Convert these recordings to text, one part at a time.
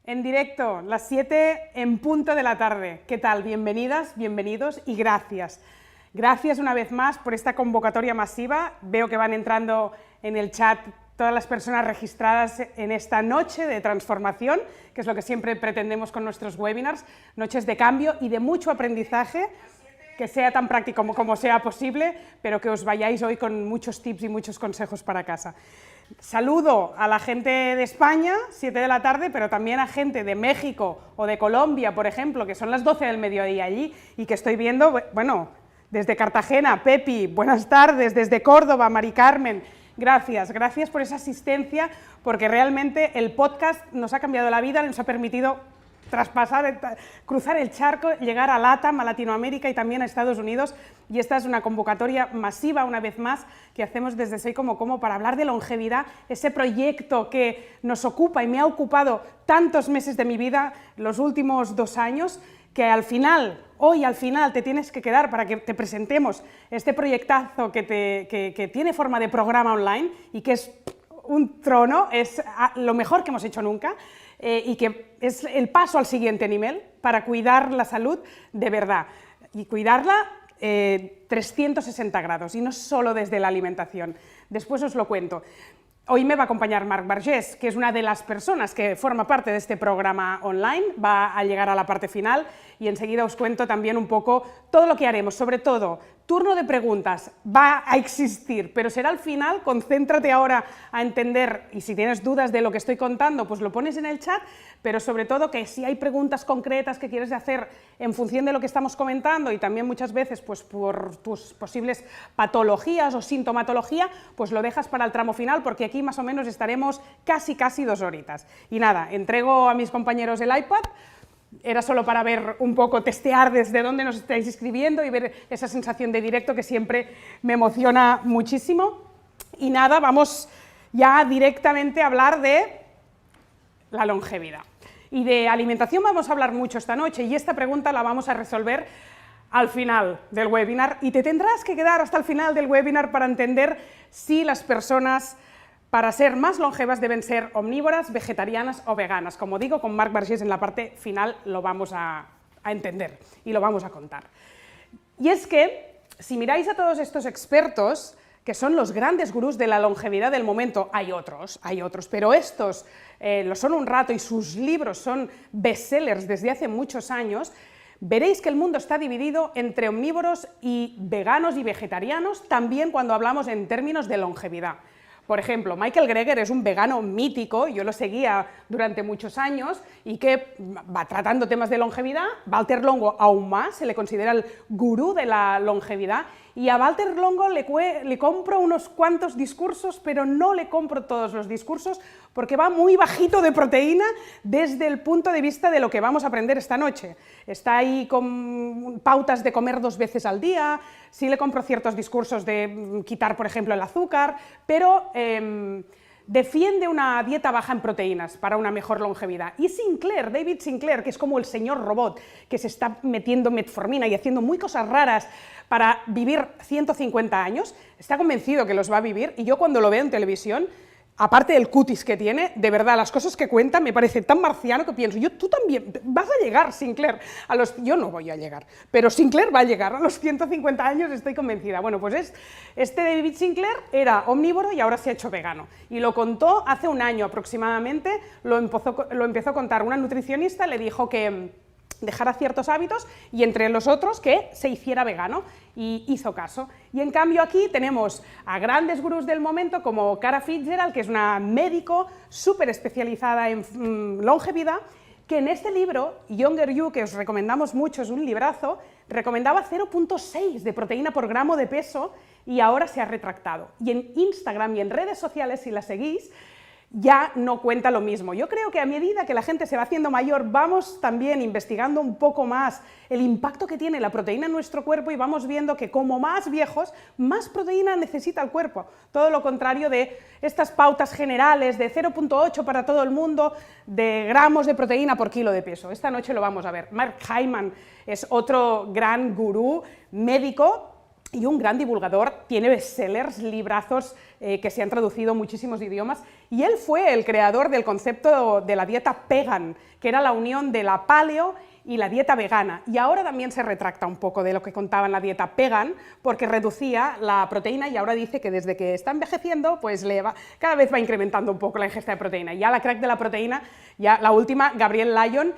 En directo, las 7 en punto de la tarde. ¿Qué tal? Bienvenidas, bienvenidos y gracias. Gracias una vez más por esta convocatoria masiva. Veo que van entrando en el chat todas las personas registradas en esta noche de transformación, que es lo que siempre pretendemos con nuestros webinars, noches de cambio y de mucho aprendizaje, que sea tan práctico como sea posible, pero que os vayáis hoy con muchos tips y muchos consejos para casa. Saludo a la gente de España, 7 de la tarde, pero también a gente de México o de Colombia, por ejemplo, que son las 12 del mediodía allí y que estoy viendo, bueno, desde Cartagena, Pepi, buenas tardes, desde Córdoba, Mari Carmen, gracias por esa asistencia, porque realmente el podcast nos ha cambiado la vida, nos ha permitido cruzar el charco, llegar a LATAM, a Latinoamérica y también a Estados Unidos, y esta es una convocatoria masiva, una vez más, que hacemos desde Soy Como para hablar de longevidad, ese proyecto que nos ocupa y me ha ocupado tantos meses de mi vida, los últimos 2 años, que al final, hoy al final te tienes que quedar para que te presentemos este proyectazo que tiene forma de programa online y que es un trono, es lo mejor que hemos hecho nunca, y que es el paso al siguiente nivel para cuidar la salud de verdad y cuidarla 360 grados y no solo desde la alimentación. Después os lo cuento. Hoy me va a acompañar Marc Vergés, que es una de las personas que forma parte de este programa online, va a llegar a la parte final y enseguida os cuento también un poco todo lo que haremos, sobre todo turno de preguntas va a existir, pero será al final, concéntrate ahora a entender y si tienes dudas de lo que estoy contando, pues lo pones en el chat, pero sobre todo que si hay preguntas concretas que quieres hacer en función de lo que estamos comentando y también muchas veces pues por tus posibles patologías o sintomatología, pues lo dejas para el tramo final porque aquí más o menos estaremos casi 2 horitas. Y nada, entrego a mis compañeros el iPad. Era solo para ver un poco, testear desde dónde nos estáis escribiendo y ver esa sensación de directo que siempre me emociona muchísimo. Y nada, vamos ya directamente a hablar de la longevidad. Y de alimentación vamos a hablar mucho esta noche y esta pregunta la vamos a resolver al final del webinar y te tendrás que quedar hasta el final del webinar para entender si las personas para ser más longevas deben ser omnívoras, vegetarianas o veganas. Como digo, con Marc Vergés en la parte final lo vamos a entender y lo vamos a contar. Y es que, si miráis a todos estos expertos, que son los grandes gurús de la longevidad del momento, hay otros, pero estos lo son un rato y sus libros son bestsellers desde hace muchos años, veréis que el mundo está dividido entre omnívoros y veganos y vegetarianos, también cuando hablamos en términos de longevidad. Por ejemplo, Michael Greger es un vegano mítico, yo lo seguía durante muchos años y que va tratando temas de longevidad. Walter Longo aún más, se le considera el gurú de la longevidad y a Walter Longo le compro unos cuantos discursos, pero no le compro todos los discursos porque va muy bajito de proteína desde el punto de vista de lo que vamos a aprender esta noche. Está ahí con pautas de comer 2 veces al día, sí le compro ciertos discursos de quitar, por ejemplo, el azúcar, pero defiende una dieta baja en proteínas para una mejor longevidad. Y Sinclair, David Sinclair, que es como el señor robot, que se está metiendo metformina y haciendo muy cosas raras para vivir 150 años, está convencido que los va a vivir, y yo cuando lo veo en televisión, aparte del cutis que tiene, de verdad, las cosas que cuenta me parece tan marciano que pienso, tú también vas a llegar, Sinclair, yo no voy a llegar, pero Sinclair va a llegar a los 150 años, estoy convencida. Bueno, pues este David Sinclair era omnívoro y ahora se ha hecho vegano, y lo contó hace 1 año aproximadamente, lo empezó a contar una nutricionista, le dijo que dejara ciertos hábitos y entre los otros que se hiciera vegano y hizo caso. Y en cambio aquí tenemos a grandes gurús del momento como Cara Fitzgerald, que es una médico súper especializada en longevidad, que en este libro, Younger You, que os recomendamos mucho, es un librazo, recomendaba 0,6 de proteína por gramo de peso y ahora se ha retractado. Y en Instagram y en redes sociales, si la seguís, ya no cuenta lo mismo. Yo creo que a medida que la gente se va haciendo mayor, vamos también investigando un poco más el impacto que tiene la proteína en nuestro cuerpo y vamos viendo que como más viejos, más proteína necesita el cuerpo. Todo lo contrario de estas pautas generales de 0,8 para todo el mundo, de gramos de proteína por kilo de peso. Esta noche lo vamos a ver. Mark Hyman es otro gran gurú médico y un gran divulgador, tiene bestsellers, librazos que se han traducido a muchísimos idiomas, y él fue el creador del concepto de la dieta pegan, que era la unión de la paleo y la dieta vegana, y ahora también se retracta un poco de lo que contaba en la dieta pegan, porque reducía la proteína, y ahora dice que desde que está envejeciendo, pues cada vez va incrementando un poco la ingesta de proteína. Ya la crack de la proteína, ya la última, Gabrielle Lyon,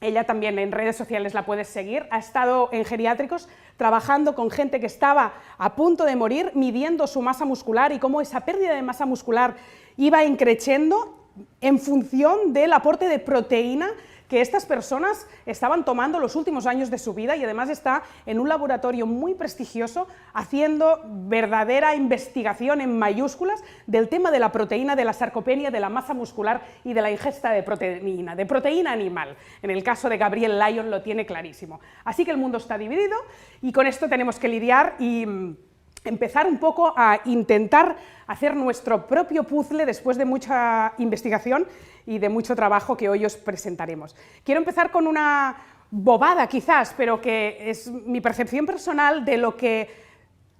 ella también en redes sociales la puedes seguir, ha estado en geriátricos trabajando con gente que estaba a punto de morir, midiendo su masa muscular y cómo esa pérdida de masa muscular iba increciendo en función del aporte de proteína que estas personas estaban tomando los últimos años de su vida, y además está en un laboratorio muy prestigioso haciendo verdadera investigación en mayúsculas del tema de la proteína, de la sarcopenia, de la masa muscular y de la ingesta de proteína animal. En el caso de Gabrielle Lyon lo tiene clarísimo. Así que el mundo está dividido y con esto tenemos que lidiar y empezar un poco a intentar hacer nuestro propio puzzle después de mucha investigación y de mucho trabajo que hoy os presentaremos. Quiero empezar con una bobada quizás, pero que es mi percepción personal de lo que,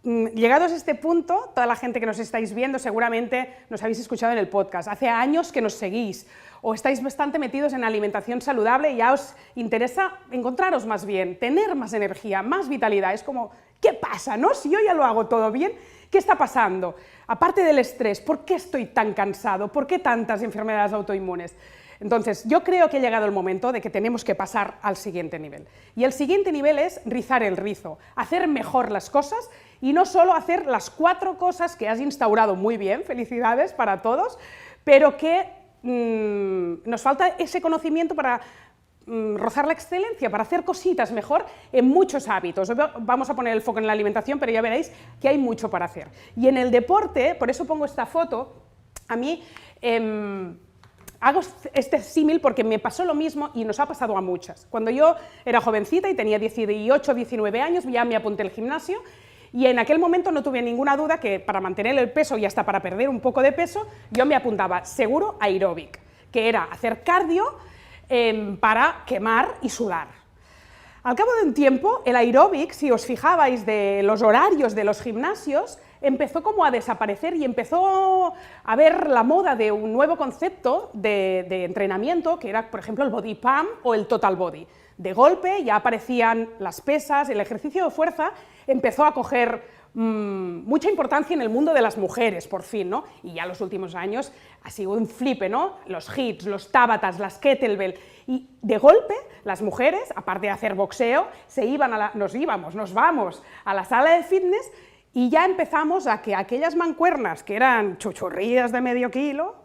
llegados a este punto, toda la gente que nos estáis viendo seguramente nos habéis escuchado en el podcast, hace años que nos seguís, o estáis bastante metidos en alimentación saludable y ya os interesa encontraros más bien, tener más energía, más vitalidad. Es como, ¿qué pasa, no? Si yo ya lo hago todo bien, ¿qué está pasando? Aparte del estrés, ¿por qué estoy tan cansado? ¿Por qué tantas enfermedades autoinmunes? Entonces, yo creo que ha llegado el momento de que tenemos que pasar al siguiente nivel. Y el siguiente nivel es rizar el rizo, hacer mejor las cosas y no solo hacer las 4 cosas que has instaurado muy bien, felicidades para todos, pero que nos falta ese conocimiento para rozar la excelencia, para hacer cositas mejor en muchos hábitos. Vamos a poner el foco en la alimentación, pero ya veréis que hay mucho para hacer. Y en el deporte, por eso pongo esta foto, a mí hago este símil porque me pasó lo mismo y nos ha pasado a muchas. Cuando yo era jovencita y tenía 18, 19 años, ya me apunté al gimnasio, y en aquel momento no tuve ninguna duda que para mantener el peso y hasta para perder un poco de peso, yo me apuntaba seguro a aeróbic, que era hacer cardio para quemar y sudar. Al cabo de un tiempo, el aeróbic, si os fijabais de los horarios de los gimnasios, empezó como a desaparecer y empezó a haber la moda de un nuevo concepto de entrenamiento, que era, por ejemplo, el body pump o el total body. De golpe ya aparecían las pesas, el ejercicio de fuerza empezó a coger mucha importancia en el mundo de las mujeres, por fin, ¿no? Y ya en los últimos años ha sido un flipe, ¿no? Los hits, los tabatas, las kettlebell, y de golpe las mujeres, aparte de hacer boxeo, nos vamos a la sala de fitness y ya empezamos a que aquellas mancuernas que eran chuchurrías de medio kilo,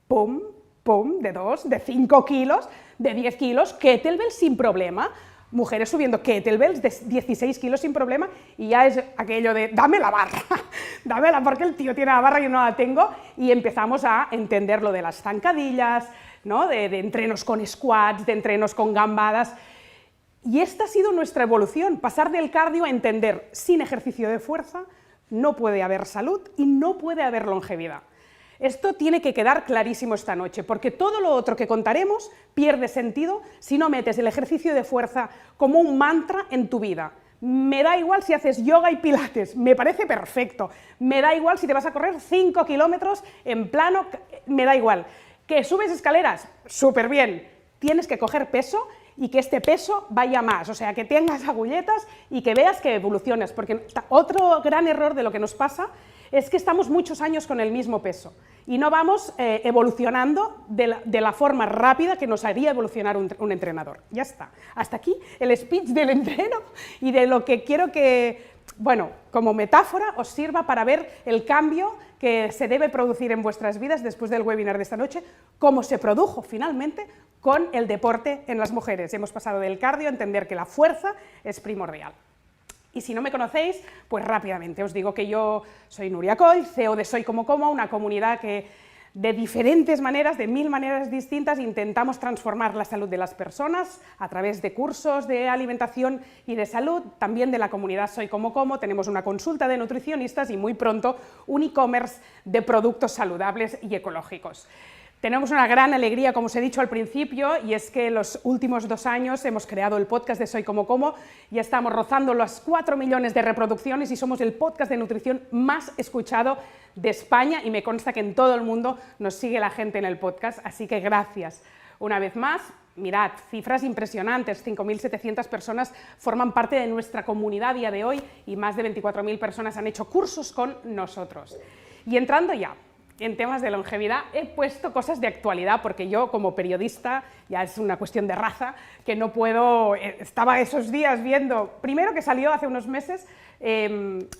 pum, pum, de 2, de 5 kilos, de 10 kilos, kettlebell sin problema. Mujeres subiendo kettlebells de 16 kilos sin problema, y ya es aquello de dame la barra, dámela porque el tío tiene la barra y yo no la tengo, y empezamos a entender lo de las zancadillas, ¿no? de entrenos con squats, de entrenos con gambadas, y esta ha sido nuestra evolución, pasar del cardio a entender, sin ejercicio de fuerza no puede haber salud y no puede haber longevidad. Esto tiene que quedar clarísimo esta noche, porque todo lo otro que contaremos pierde sentido si no metes el ejercicio de fuerza como un mantra en tu vida. Me da igual si haces yoga y pilates, me parece perfecto. Me da igual si te vas a correr 5 kilómetros en plano, me da igual. ¿Que subes escaleras? Súper bien. Tienes que coger peso y que este peso vaya más, o sea, que tengas agulletas y que veas que evolucionas, porque otro gran error de lo que nos pasa es que estamos muchos años con el mismo peso y no vamos evolucionando de la forma rápida que nos haría evolucionar un entrenador. Ya está. Hasta aquí el speech del entreno y de lo que quiero que, bueno, como metáfora os sirva para ver el cambio que se debe producir en vuestras vidas después del webinar de esta noche, cómo se produjo finalmente con el deporte en las mujeres. Hemos pasado del cardio a entender que la fuerza es primordial. Y si no me conocéis, pues rápidamente os digo que yo soy Núria Coll, CEO de Soy Como Como, una comunidad que de diferentes maneras, de 1000 maneras distintas, intentamos transformar la salud de las personas a través de cursos de alimentación y de salud. También de la comunidad Soy Como Como tenemos una consulta de nutricionistas y muy pronto un e-commerce de productos saludables y ecológicos. Tenemos una gran alegría, como os he dicho al principio, y es que los últimos 2 años hemos creado el podcast de Soy Como Como, ya estamos rozando las 4 millones de reproducciones y somos el podcast de nutrición más escuchado de España, y me consta que en todo el mundo nos sigue la gente en el podcast, así que gracias. Una vez más, mirad, cifras impresionantes, 5.700 personas forman parte de nuestra comunidad a día de hoy y más de 24.000 personas han hecho cursos con nosotros. Y entrando ya en temas de longevidad, he puesto cosas de actualidad, porque yo como periodista, ya es una cuestión de raza, que no puedo, estaba esos días viendo, primero que salió hace unos meses,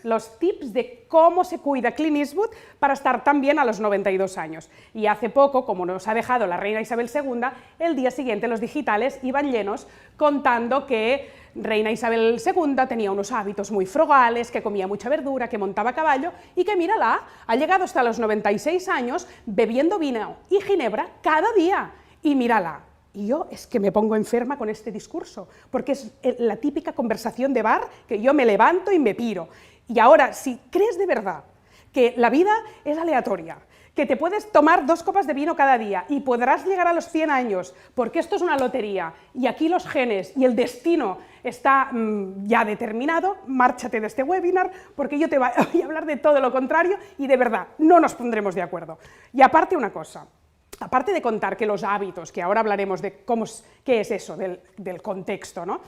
los tips de cómo se cuida Clint Eastwood para estar tan bien a los 92 años. Y hace poco, como nos ha dejado la reina Isabel II, el día siguiente los digitales iban llenos contando que Reina Isabel II tenía unos hábitos muy frugales, que comía mucha verdura, que montaba a caballo y que, mírala, ha llegado hasta los 96 años bebiendo vino y ginebra cada día. Y mírala. Y yo es que me pongo enferma con este discurso, porque es la típica conversación de bar que yo me levanto y me piro. Y ahora, si crees de verdad que la vida es aleatoria, que te puedes tomar 2 copas de vino cada día y podrás llegar a los 100 años, porque esto es una lotería y aquí los genes y el destino está ya determinado, márchate de este webinar, porque yo te voy a hablar de todo lo contrario y de verdad no nos pondremos de acuerdo. Y aparte una cosa, aparte de contar que los hábitos, que ahora hablaremos de qué es eso, del contexto, ¿no?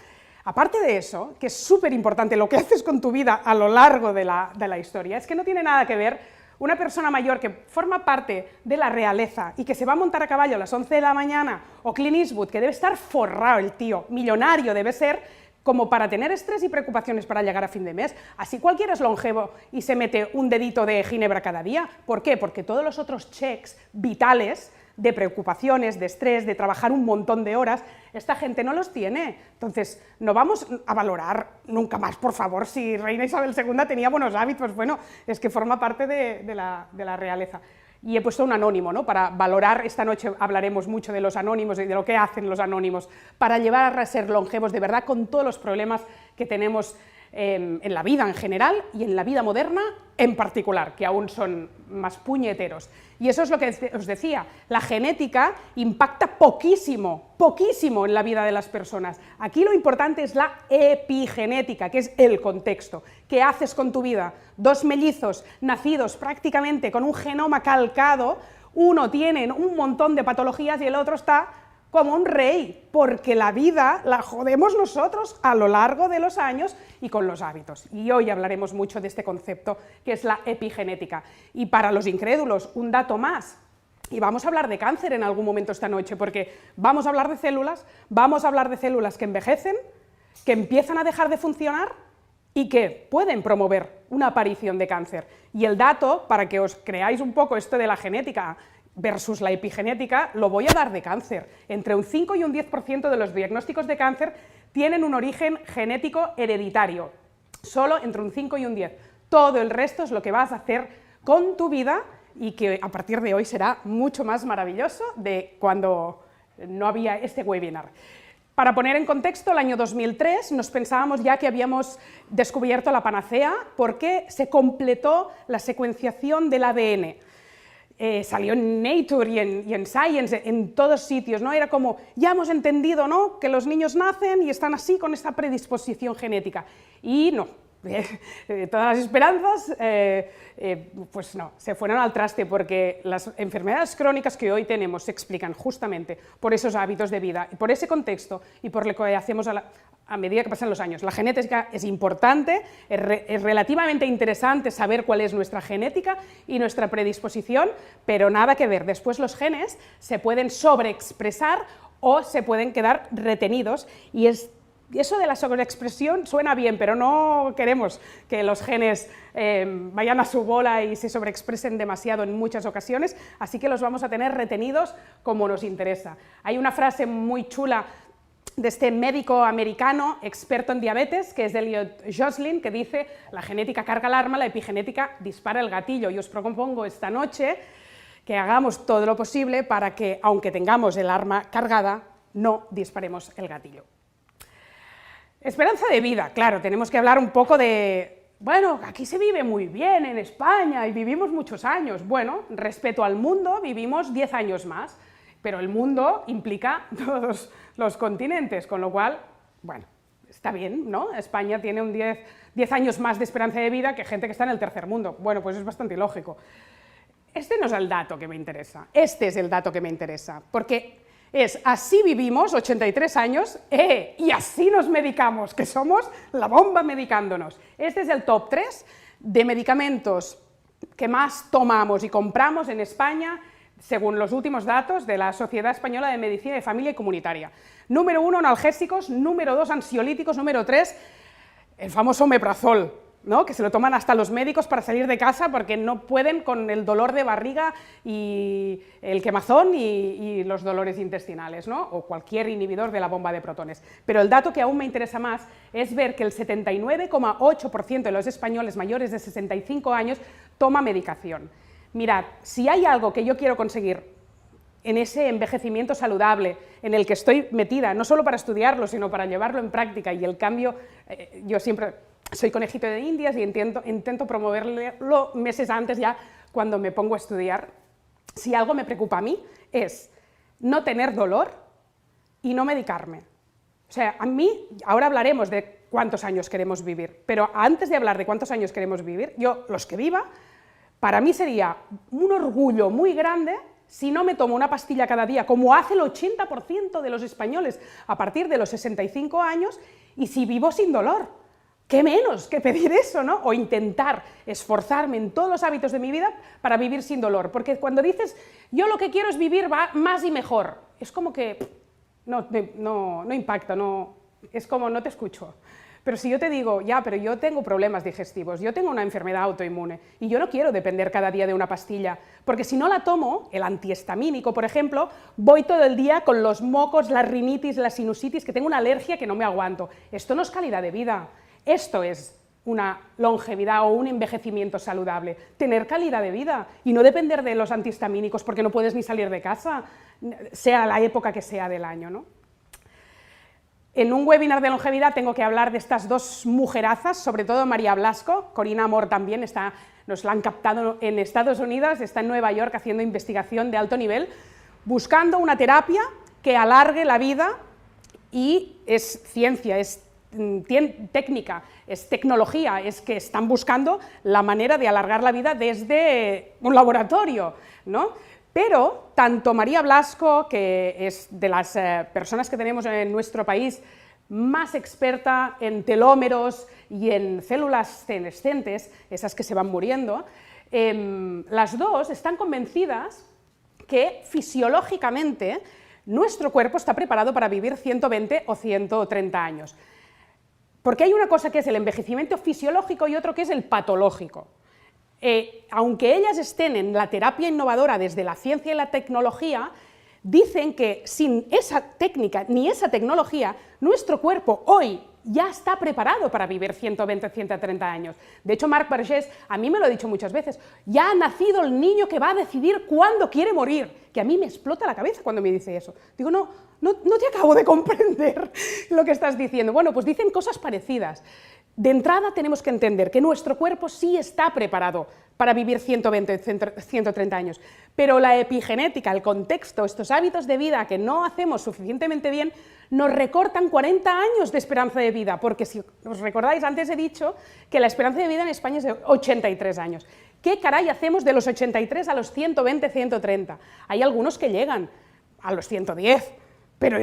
Aparte de eso, que es súper importante lo que haces con tu vida a lo largo de la historia, es que no tiene nada que ver una persona mayor que forma parte de la realeza y que se va a montar a caballo a las 11 de la mañana, o Clint Eastwood, que debe estar forrado el tío, millonario debe ser, como para tener estrés y preocupaciones para llegar a fin de mes. Así cualquiera es longevo y se mete un dedito de ginebra cada día. ¿Por qué? Porque todos los otros checks vitales de preocupaciones, de estrés, de trabajar un montón de horas, esta gente no los tiene. Entonces, no vamos a valorar nunca más, por favor, si Reina Isabel II tenía buenos hábitos. Bueno, es que forma parte de la realeza. Y he puesto un anónimo, ¿no?, para valorar. Esta noche hablaremos mucho de los anónimos y de lo que hacen los anónimos para llevar a ser longevos de verdad con todos los problemas que tenemos en la vida en general y en la vida moderna en particular, que aún son más puñeteros. Y eso es lo que os decía, la genética impacta poquísimo, poquísimo en la vida de las personas. Aquí lo importante es la epigenética, que es el contexto. ¿Qué haces con tu vida? 2 mellizos nacidos prácticamente con un genoma calcado, uno tiene un montón de patologías y el otro está como un rey, porque la vida la jodemos nosotros a lo largo de los años y con los hábitos. Y hoy hablaremos mucho de este concepto que es la epigenética. Y para los incrédulos, un dato más, y vamos a hablar de cáncer en algún momento esta noche, porque vamos a hablar de células, vamos a hablar de células que envejecen, que empiezan a dejar de funcionar y que pueden promover una aparición de cáncer. Y el dato, para que os creáis un poco esto de la genética versus la epigenética, lo voy a dar de cáncer. Entre un 5 y un 10% de los diagnósticos de cáncer tienen un origen genético hereditario, solo entre un 5 y un 10. Todo el resto es lo que vas a hacer con tu vida y que a partir de hoy será mucho más maravilloso de cuando no había este webinar. Para poner en contexto, el año 2003 nos pensábamos ya que habíamos descubierto la panacea porque se completó la secuenciación del ADN. Salió en Nature y en Science, en todos sitios, ¿no? Era como, ya hemos entendido, ¿no?, que los niños nacen y están así con esta predisposición genética. Y no, todas las esperanzas, pues no, se fueron al traste, porque las enfermedades crónicas que hoy tenemos se explican justamente por esos hábitos de vida, por ese contexto y por lo que hacemos a medida que pasan los años. La genética es importante, es relativamente interesante saber cuál es nuestra genética y nuestra predisposición, pero nada que ver. Después los genes se pueden sobreexpresar o se pueden quedar retenidos, y eso de la sobreexpresión suena bien, pero no queremos que los genes vayan a su bola y se sobreexpresen demasiado en muchas ocasiones, así que los vamos a tener retenidos como nos interesa. Hay una frase muy chula de este médico americano experto en diabetes, que es Elliot Joslin, que dice: la genética carga el arma, la epigenética dispara el gatillo. Y os propongo esta noche que hagamos todo lo posible para que, aunque tengamos el arma cargada, no disparemos el gatillo. Esperanza de vida, claro, tenemos que hablar un poco de bueno, aquí se vive muy bien en España y vivimos muchos años. Bueno, respecto al mundo, vivimos 10 años más, pero el mundo implica todos los continentes, con lo cual, bueno, está bien, ¿no? España tiene un 10 años más de esperanza de vida que gente que está en el tercer mundo. Bueno, pues es bastante ilógico. Este no es el dato que me interesa, este es el dato que me interesa, porque es así vivimos 83 años y así nos medicamos, que somos la bomba medicándonos. Este es el top 3 de medicamentos que más tomamos y compramos en España según los últimos datos de la Sociedad Española de Medicina de Familia y Comunitaria. Número 1, analgésicos, número 2, ansiolíticos, número 3, el famoso omeprazol, ¿no? Que se lo toman hasta los médicos para salir de casa porque no pueden con el dolor de barriga y el quemazón y los dolores intestinales, ¿no? O cualquier inhibidor de la bomba de protones. Pero el dato que aún me interesa más es ver que el 79,8% de los españoles mayores de 65 años toma medicación. Mirad, si hay algo que yo quiero conseguir en ese envejecimiento saludable en el que estoy metida, no solo para estudiarlo, sino para llevarlo en práctica y el cambio, yo siempre soy conejito de Indias y intento promoverlo meses antes ya cuando me pongo a estudiar. Si algo me preocupa a mí es no tener dolor y no medicarme. O sea, a mí, ahora hablaremos de cuántos años queremos vivir, pero antes de hablar de cuántos años queremos vivir, yo, los que viva, para mí sería un orgullo muy grande si no me tomo una pastilla cada día, como hace el 80% de los españoles a partir de los 65 años, y si vivo sin dolor. ¿Qué menos que pedir eso, ¿no? O intentar esforzarme en todos los hábitos de mi vida para vivir sin dolor. Porque cuando dices, yo lo que quiero es vivir más y mejor, es como que no impacta, es como no te escucho. Pero si yo te digo, ya, pero yo tengo problemas digestivos, yo tengo una enfermedad autoinmune y yo no quiero depender cada día de una pastilla, porque si no la tomo, el antihistamínico, por ejemplo, voy todo el día con los mocos, la rinitis, la sinusitis, que tengo una alergia que no me aguanto. Esto no es calidad de vida, esto es una longevidad o un envejecimiento saludable, tener calidad de vida y no depender de los antihistamínicos porque no puedes ni salir de casa, sea la época que sea del año, ¿no? En un webinar de longevidad tengo que hablar de estas dos mujerazas, sobre todo María Blasco, Corina Amor también, nos la han captado en Estados Unidos, está en Nueva York haciendo investigación de alto nivel, buscando una terapia que alargue la vida y es ciencia, es técnica, es tecnología, es que están buscando la manera de alargar la vida desde un laboratorio, ¿no? Pero tanto María Blasco, que es de las personas que tenemos en nuestro país más experta en telómeros y en células senescentes, esas que se van muriendo, las dos están convencidas que fisiológicamente nuestro cuerpo está preparado para vivir 120 o 130 años. Porque hay una cosa que es el envejecimiento fisiológico y otro que es el patológico. Aunque ellas estén en la terapia innovadora desde la ciencia y la tecnología, dicen que sin esa técnica ni esa tecnología, nuestro cuerpo hoy ya está preparado para vivir 120, 130 años. De hecho, Marc Vergés, a mí me lo ha dicho muchas veces, ya ha nacido el niño que va a decidir cuándo quiere morir, que a mí me explota la cabeza cuando me dice eso. Digo, no te acabo de comprender lo que estás diciendo. Bueno, pues dicen cosas parecidas. De entrada tenemos que entender que nuestro cuerpo sí está preparado para vivir 120, 130 años, pero la epigenética, el contexto, estos hábitos de vida que no hacemos suficientemente bien, nos recortan 40 años de esperanza de vida, porque si os recordáis, antes he dicho que la esperanza de vida en España es de 83 años. ¿Qué caray hacemos de los 83 a los 120, 130? Hay algunos que llegan a los 110, pero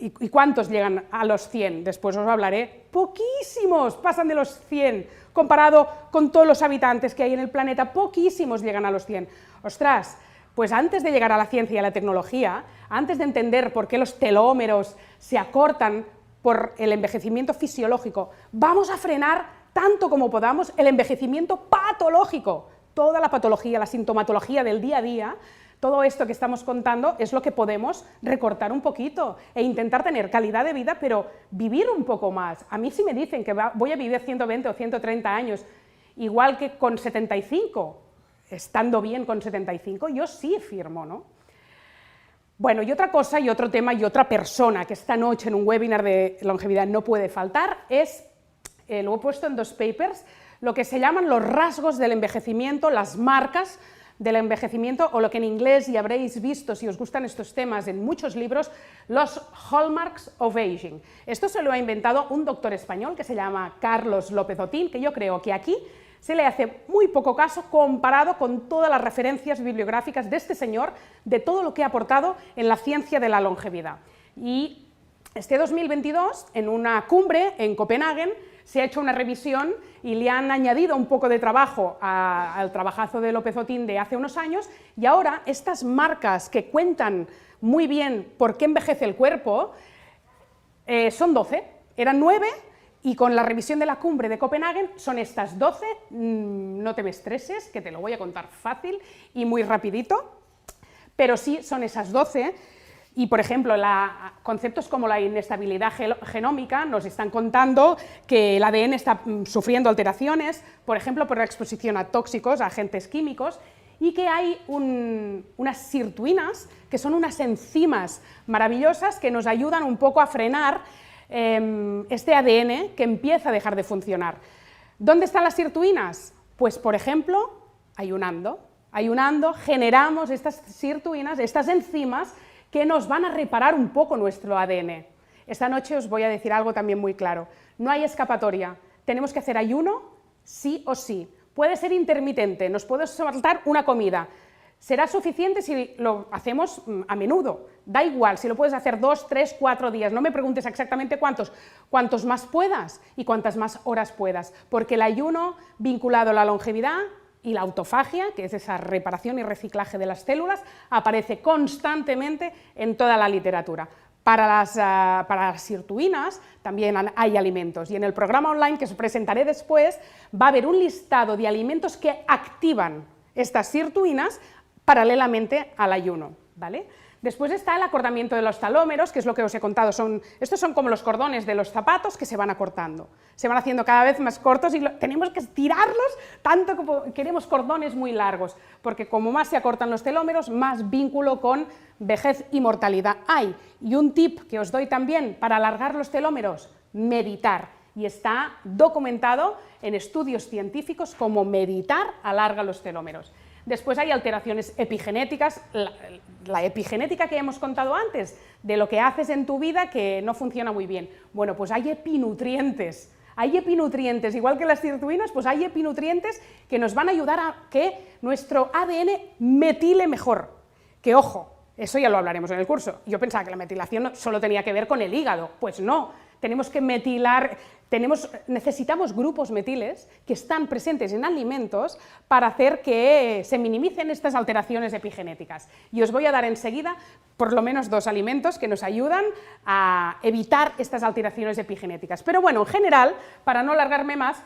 ¿y cuántos llegan a los 100? Después os hablaré. Poquísimos pasan de los 100, comparado con todos los habitantes que hay en el planeta, poquísimos llegan a los 100. Ostras, pues antes de llegar a la ciencia y a la tecnología, antes de entender por qué los telómeros se acortan por el envejecimiento fisiológico, vamos a frenar tanto como podamos el envejecimiento patológico. Toda la patología, la sintomatología del día a día, todo esto que estamos contando es lo que podemos recortar un poquito e intentar tener calidad de vida, pero vivir un poco más. A mí si me dicen que voy a vivir 120 o 130 años, igual que con 75, estando bien con 75, yo sí firmo, ¿no? Bueno, y otra cosa, y otro tema, y otra persona que esta noche en un webinar de longevidad no puede faltar es, lo he puesto en dos papers, lo que se llaman los rasgos del envejecimiento, las marcas del envejecimiento, o lo que en inglés ya habréis visto, si os gustan estos temas, en muchos libros, los hallmarks of aging. Esto se lo ha inventado un doctor español que se llama Carlos López Otín, que yo creo que aquí se le hace muy poco caso comparado con todas las referencias bibliográficas de este señor, de todo lo que ha aportado en la ciencia de la longevidad. Y este 2022, en una cumbre en Copenhague, se ha hecho una revisión y le han añadido un poco de trabajo al trabajazo de López Otín de hace unos años, y ahora estas marcas que cuentan muy bien por qué envejece el cuerpo son 12, eran 9, y con la revisión de la cumbre de Copenhague son estas 12, no te me estreses, que te lo voy a contar fácil y muy rapidito, pero sí son esas 12. Y, por ejemplo, conceptos como la inestabilidad genómica nos están contando que el ADN está sufriendo alteraciones, por ejemplo, por la exposición a tóxicos, a agentes químicos, y que hay unas sirtuinas, que son unas enzimas maravillosas que nos ayudan un poco a frenar este ADN que empieza a dejar de funcionar. ¿Dónde están las sirtuinas? Pues, por ejemplo, ayunando. Ayunando generamos estas sirtuinas, estas enzimas, que nos van a reparar un poco nuestro ADN. Esta noche os voy a decir algo también muy claro. No hay escapatoria. Tenemos que hacer ayuno sí o sí. Puede ser intermitente, nos puede saltar una comida. Será suficiente si lo hacemos a menudo. Da igual, si lo puedes hacer 2, 3, 4 días. No me preguntes exactamente cuántos más puedas y cuántas más horas puedas, porque el ayuno vinculado a la longevidad y la autofagia, que es esa reparación y reciclaje de las células, aparece constantemente en toda la literatura. Para las sirtuinas también hay alimentos, y en el programa online que os presentaré después va a haber un listado de alimentos que activan estas sirtuinas paralelamente al ayuno, ¿vale? Después está el acortamiento de los telómeros, que es lo que os he contado. Estos son como los cordones de los zapatos que se van acortando. Se van haciendo cada vez más cortos y tenemos que estirarlos tanto como queremos cordones muy largos, porque como más se acortan los telómeros, más vínculo con vejez y mortalidad hay. Y un tip que os doy también para alargar los telómeros, meditar. Y está documentado en estudios científicos como meditar alarga los telómeros. Después hay alteraciones epigenéticas, la epigenética que hemos contado antes, de lo que haces en tu vida que no funciona muy bien. Bueno, pues hay epinutrientes, igual que las sirtuinas, pues hay epinutrientes que nos van a ayudar a que nuestro ADN metile mejor. Que ojo, eso ya lo hablaremos en el curso. Yo pensaba que la metilación solo tenía que ver con el hígado, pues no, tenemos que metilar. Necesitamos grupos metiles que están presentes en alimentos para hacer que se minimicen estas alteraciones epigenéticas. Y os voy a dar enseguida por lo menos 2 alimentos que nos ayudan a evitar estas alteraciones epigenéticas. Pero bueno, en general, para no alargarme más,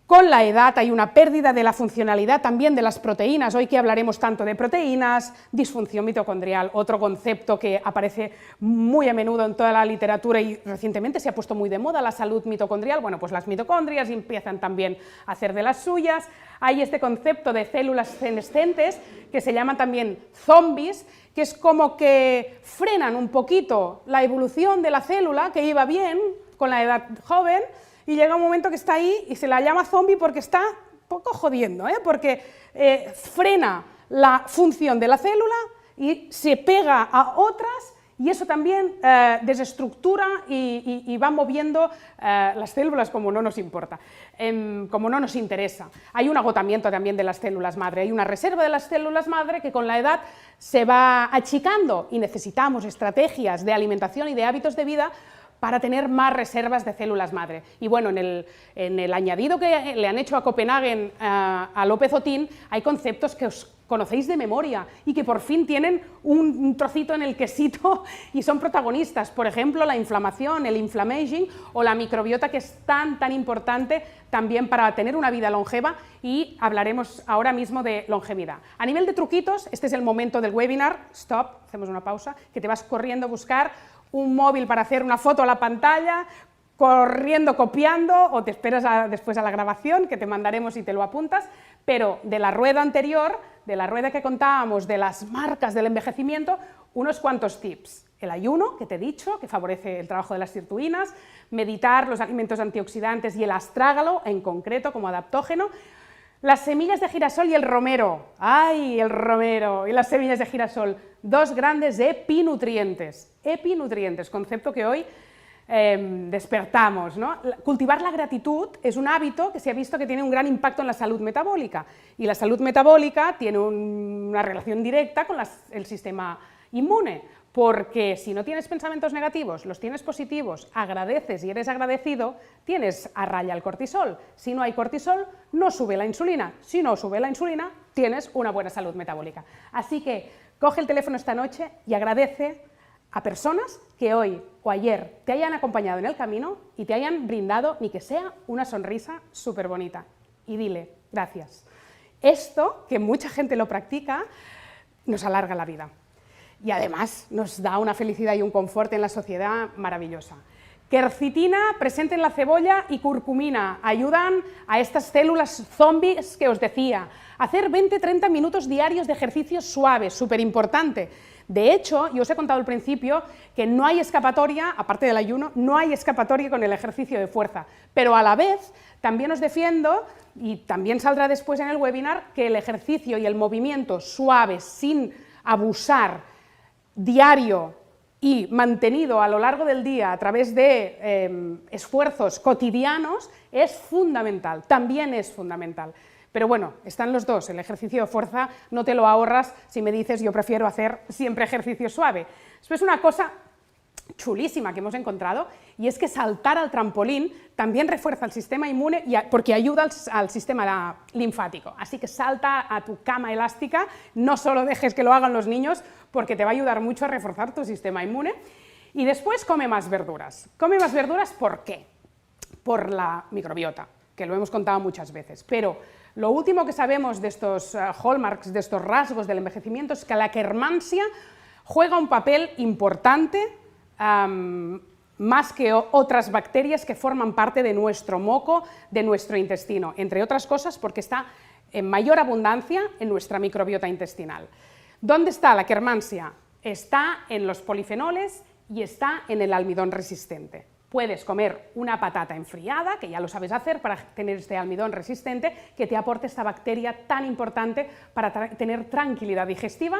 con la edad hay una pérdida de la funcionalidad también de las proteínas. Hoy que hablaremos tanto de proteínas, disfunción mitocondrial, otro concepto que aparece muy a menudo en toda la literatura y recientemente se ha puesto muy de moda, la salud mitocondrial. Bueno, pues las mitocondrias empiezan también a hacer de las suyas. Hay este concepto de células senescentes que se llaman también zombies, que es como que frenan un poquito la evolución de la célula que iba bien con la edad joven, y llega un momento que está ahí y se la llama zombie porque está un poco jodiendo, porque frena la función de la célula y se pega a otras, y eso también desestructura y va moviendo las células como no nos importa, como no nos interesa. Hay un agotamiento también de las células madre, hay una reserva de las células madre que con la edad se va achicando, y necesitamos estrategias de alimentación y de hábitos de vida para tener más reservas de células madre. Y bueno, en el añadido que le han hecho a Copenhague a López Otín, hay conceptos que os conocéis de memoria y que por fin tienen un trocito en el quesito y son protagonistas. Por ejemplo, la inflamación, el inflammaging, o la microbiota, que es tan importante también para tener una vida longeva, y hablaremos ahora mismo de longevidad. A nivel de truquitos, este es el momento del webinar. Stop, hacemos una pausa, que te vas corriendo a buscar un móvil para hacer una foto a la pantalla, corriendo, copiando, o te esperas después a la grabación, que te mandaremos y te lo apuntas. Pero de la rueda anterior, de la rueda que contábamos de las marcas del envejecimiento, unos cuantos tips. el ayuno, que te he dicho, que favorece el trabajo de las sirtuinas, meditar, los alimentos antioxidantes y el astrágalo, en concreto, como adaptógeno, las semillas de girasol y el romero. ¡Ay, el romero! Y las semillas de girasol, dos grandes epinutrientes. Epinutrientes, concepto que hoy despertamos, ¿no? Cultivar la gratitud es un hábito que se ha visto que tiene un gran impacto en la salud metabólica, y la salud metabólica tiene una relación directa con el sistema inmune, porque si no tienes pensamientos negativos, los tienes positivos, agradeces y eres agradecido, tienes a raya el cortisol. Si no hay cortisol, no sube la insulina. Si no sube la insulina, tienes una buena salud metabólica. Así que coge el teléfono esta noche y agradece a personas que hoy o ayer te hayan acompañado en el camino y te hayan brindado, ni que sea una sonrisa súper bonita. Y dile, gracias. Esto, que mucha gente lo practica, nos alarga la vida. Y además nos da una felicidad y un confort en la sociedad maravillosa. Quercitina presente en la cebolla y curcumina ayudan a estas células zombies que os decía. Hacer 20-30 minutos diarios de ejercicio suave, súper importante. De hecho, yo os he contado al principio que no hay escapatoria, aparte del ayuno, no hay escapatoria con el ejercicio de fuerza, pero a la vez también os defiendo, y también saldrá después en el webinar, que el ejercicio y el movimiento suave, sin abusar, diario y mantenido a lo largo del día a través de esfuerzos cotidianos es fundamental, también es fundamental. Pero bueno, están los dos, el ejercicio de fuerza no te lo ahorras si me dices yo prefiero hacer siempre ejercicio suave. Después una cosa chulísima que hemos encontrado, y es que saltar al trampolín también refuerza el sistema inmune porque ayuda al sistema linfático. Así que salta a tu cama elástica, no solo dejes que lo hagan los niños, porque te va a ayudar mucho a reforzar tu sistema inmune. Y después come más verduras. Come más verduras, ¿por qué? Por la microbiota, que lo hemos contado muchas veces, pero lo último que sabemos de estos hallmarks, de estos rasgos del envejecimiento, es que la Akkermansia juega un papel importante, más que otras bacterias que forman parte de nuestro moco, de nuestro intestino, entre otras cosas porque está en mayor abundancia en nuestra microbiota intestinal. ¿Dónde está la Akkermansia? Está en los polifenoles y está en el almidón resistente. Puedes comer una patata enfriada, que ya lo sabes hacer, para tener este almidón resistente que te aporte esta bacteria tan importante para tener tranquilidad digestiva,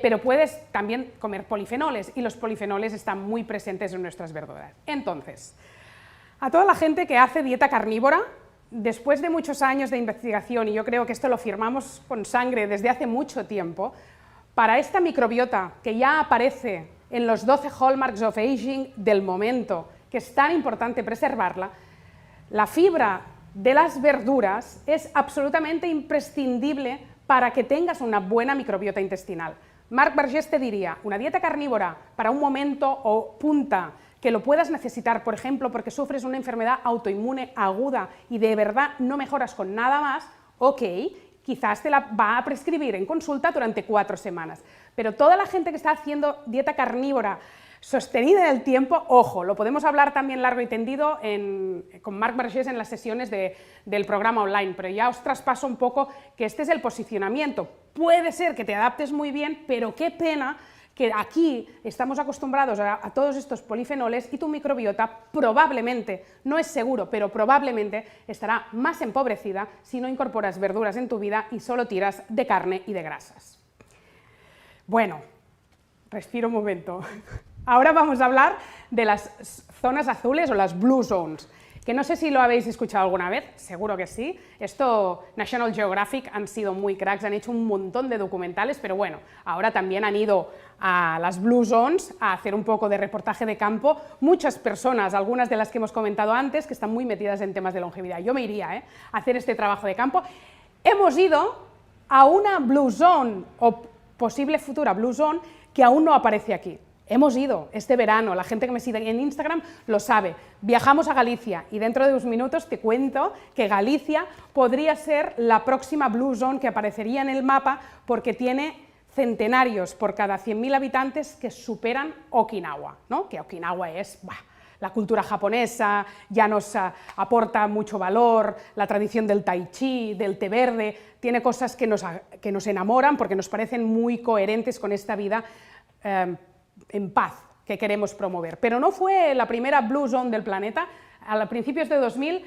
pero puedes también comer polifenoles, y los polifenoles están muy presentes en nuestras verduras. Entonces, a toda la gente que hace dieta carnívora, después de muchos años de investigación, y yo creo que esto lo firmamos con sangre desde hace mucho tiempo, para esta microbiota que ya aparece en los 12 hallmarks of aging del momento, que es tan importante preservarla, la fibra de las verduras es absolutamente imprescindible para que tengas una buena microbiota intestinal. Marc Vergés te diría, una dieta carnívora para un momento o punta que lo puedas necesitar, por ejemplo, porque sufres una enfermedad autoinmune aguda y de verdad no mejoras con nada más, ok, quizás te la va a prescribir en consulta durante 4 semanas. Pero toda la gente que está haciendo dieta carnívora sostenida en el tiempo, ojo, lo podemos hablar también largo y tendido con Marc Vergés en las sesiones del programa online, pero ya os traspaso un poco que este es el posicionamiento. Puede ser que te adaptes muy bien, pero qué pena que aquí estamos acostumbrados a todos estos polifenoles y tu microbiota probablemente, no es seguro, pero probablemente estará más empobrecida si no incorporas verduras en tu vida y solo tiras de carne y de grasas. Bueno, respiro un momento. Ahora vamos a hablar de las zonas azules o las blue zones, que no sé si lo habéis escuchado alguna vez, seguro que sí. Esto, National Geographic han sido muy cracks, han hecho un montón de documentales, pero bueno, ahora también han ido a las blue zones a hacer un poco de reportaje de campo. Muchas personas, algunas de las que hemos comentado antes, que están muy metidas en temas de longevidad. Yo me iría a hacer este trabajo de campo. Hemos ido a una blue zone o posible futura blue zone que aún no aparece aquí. Hemos ido este verano, la gente que me sigue en Instagram lo sabe, viajamos a Galicia y dentro de unos minutos te cuento que Galicia podría ser la próxima Blue Zone que aparecería en el mapa porque tiene centenarios por cada 100.000 habitantes que superan Okinawa, ¿no? Que Okinawa es la cultura japonesa, ya nos aporta mucho valor, la tradición del tai chi, del té verde, tiene cosas que nos enamoran porque nos parecen muy coherentes con esta vida en paz que queremos promover. Pero no fue la primera Blue Zone del planeta. A principios de 2000,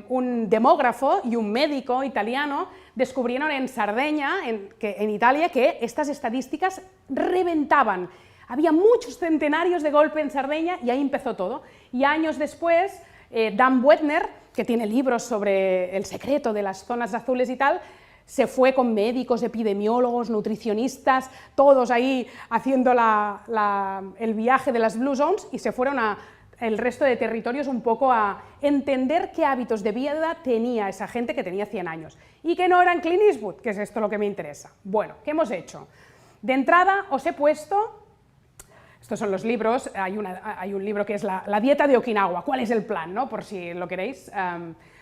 un demógrafo y un médico italiano descubrieron en Cerdeña, en Italia, que estas estadísticas reventaban. Había muchos centenarios de golpe en Cerdeña y ahí empezó todo. Y años después, Dan Buettner, que tiene libros sobre el secreto de las zonas azules y tal, se fue con médicos, epidemiólogos, nutricionistas, todos ahí haciendo el viaje de las Blue Zones y se fueron el resto de territorios un poco a entender qué hábitos de vida tenía esa gente que tenía 100 años y que no eran Clint Eastwood, que es esto lo que me interesa. Bueno, ¿qué hemos hecho? De entrada os he puesto, estos son los libros, hay un libro que es la dieta de Okinawa, ¿cuál es el plan? ¿No? Por si lo queréis.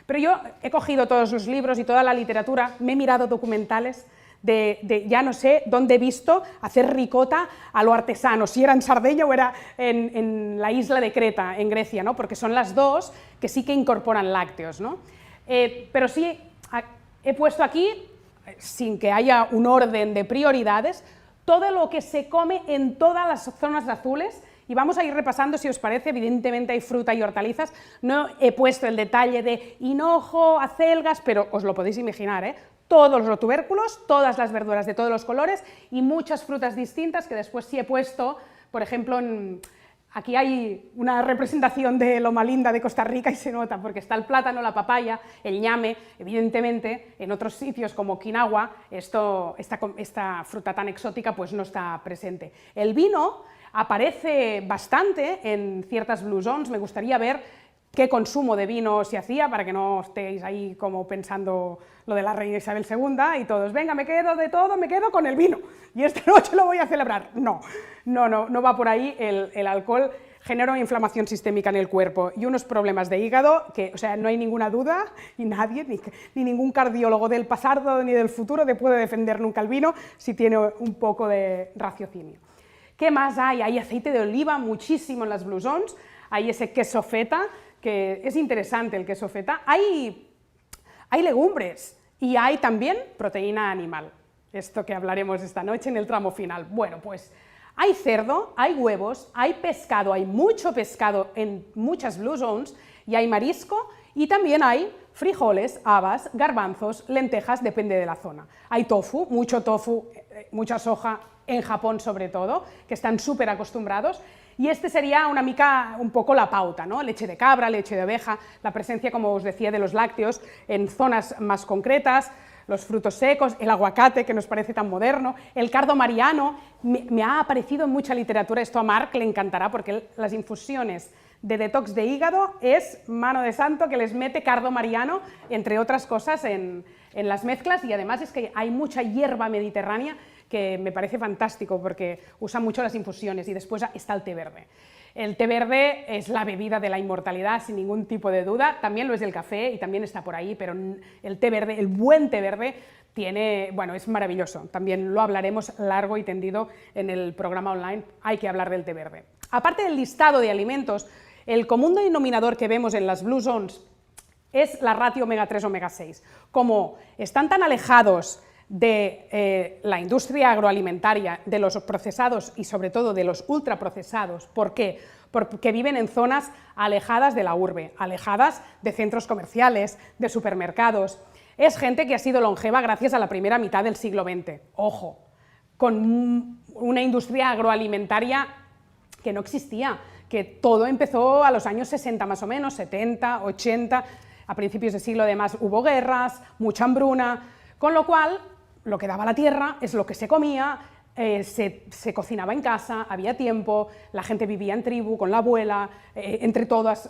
Pero yo he cogido todos los libros y toda la literatura, me he mirado documentales ya no sé dónde he visto hacer ricota a lo artesano, si era en Sardeña o era en la isla de Creta, en Grecia, ¿no? Porque son las dos que sí que incorporan lácteos, ¿no? Pero sí he puesto aquí, sin que haya un orden de prioridades, todo lo que se come en todas las zonas azules. Y vamos a ir repasando, si os parece. Evidentemente hay fruta y hortalizas, no he puesto el detalle de hinojo, acelgas, pero os lo podéis imaginar, ¿eh? Todos los tubérculos, todas las verduras de todos los colores y muchas frutas distintas que después sí he puesto, por ejemplo, aquí hay una representación de Loma Linda de Costa Rica y se nota porque está el plátano, la papaya, el ñame. Evidentemente en otros sitios como Okinawa esta fruta tan exótica pues no está presente. El vino aparece bastante en ciertas Blue Zones. Me gustaría ver qué consumo de vino se hacía para que no estéis ahí como pensando lo de la reina Isabel II y todos, venga, me quedo de todo, me quedo con el vino y esta noche lo voy a celebrar. No va por ahí. El alcohol genera una inflamación sistémica en el cuerpo y unos problemas de hígado que, o sea, no hay ninguna duda y nadie, ni ningún cardiólogo del pasado ni del futuro te puede defender nunca el vino si tiene un poco de raciocinio. ¿Qué más hay? Hay aceite de oliva, muchísimo en las Blue Zones, hay ese queso feta, que es interesante el queso feta, hay legumbres y hay también proteína animal, esto que hablaremos esta noche en el tramo final. Bueno, pues hay cerdo, hay huevos, hay pescado, hay mucho pescado en muchas Blue Zones y hay marisco y también hay frijoles, habas, garbanzos, lentejas, depende de la zona. Hay tofu, mucha soja, en Japón sobre todo, que están súper acostumbrados, y este sería un poco la pauta, ¿no? Leche de cabra, leche de oveja, la presencia, como os decía, de los lácteos en zonas más concretas, los frutos secos, el aguacate, que nos parece tan moderno, el cardo mariano. Me ha aparecido en mucha literatura, esto a Marc le encantará, porque las infusiones de detox de hígado es mano de santo que les mete cardo mariano, entre otras cosas, en las mezclas, y además es que hay mucha hierba mediterránea que me parece fantástico porque usa mucho las infusiones, y después está el té verde. El té verde es la bebida de la inmortalidad, sin ningún tipo de duda, también lo es el café y también está por ahí, pero el té verde, el buen té verde, es maravilloso, también lo hablaremos largo y tendido en el programa online, hay que hablar del té verde. Aparte del listado de alimentos, el común denominador que vemos en las Blue Zones es la ratio omega-3, omega-6. Como están tan alejados de la industria agroalimentaria, de los procesados y sobre todo de los ultraprocesados. ¿Por qué? Porque viven en zonas alejadas de la urbe, alejadas de centros comerciales, de supermercados. Es gente que ha sido longeva gracias a la primera mitad del siglo XX. Ojo, con una industria agroalimentaria que no existía, que todo empezó a los años 60 más o menos, 70, 80, a principios de siglo además hubo guerras, mucha hambruna, con lo cual lo que daba la tierra es lo que se comía, se cocinaba en casa, había tiempo, la gente vivía en tribu, con la abuela, entre todas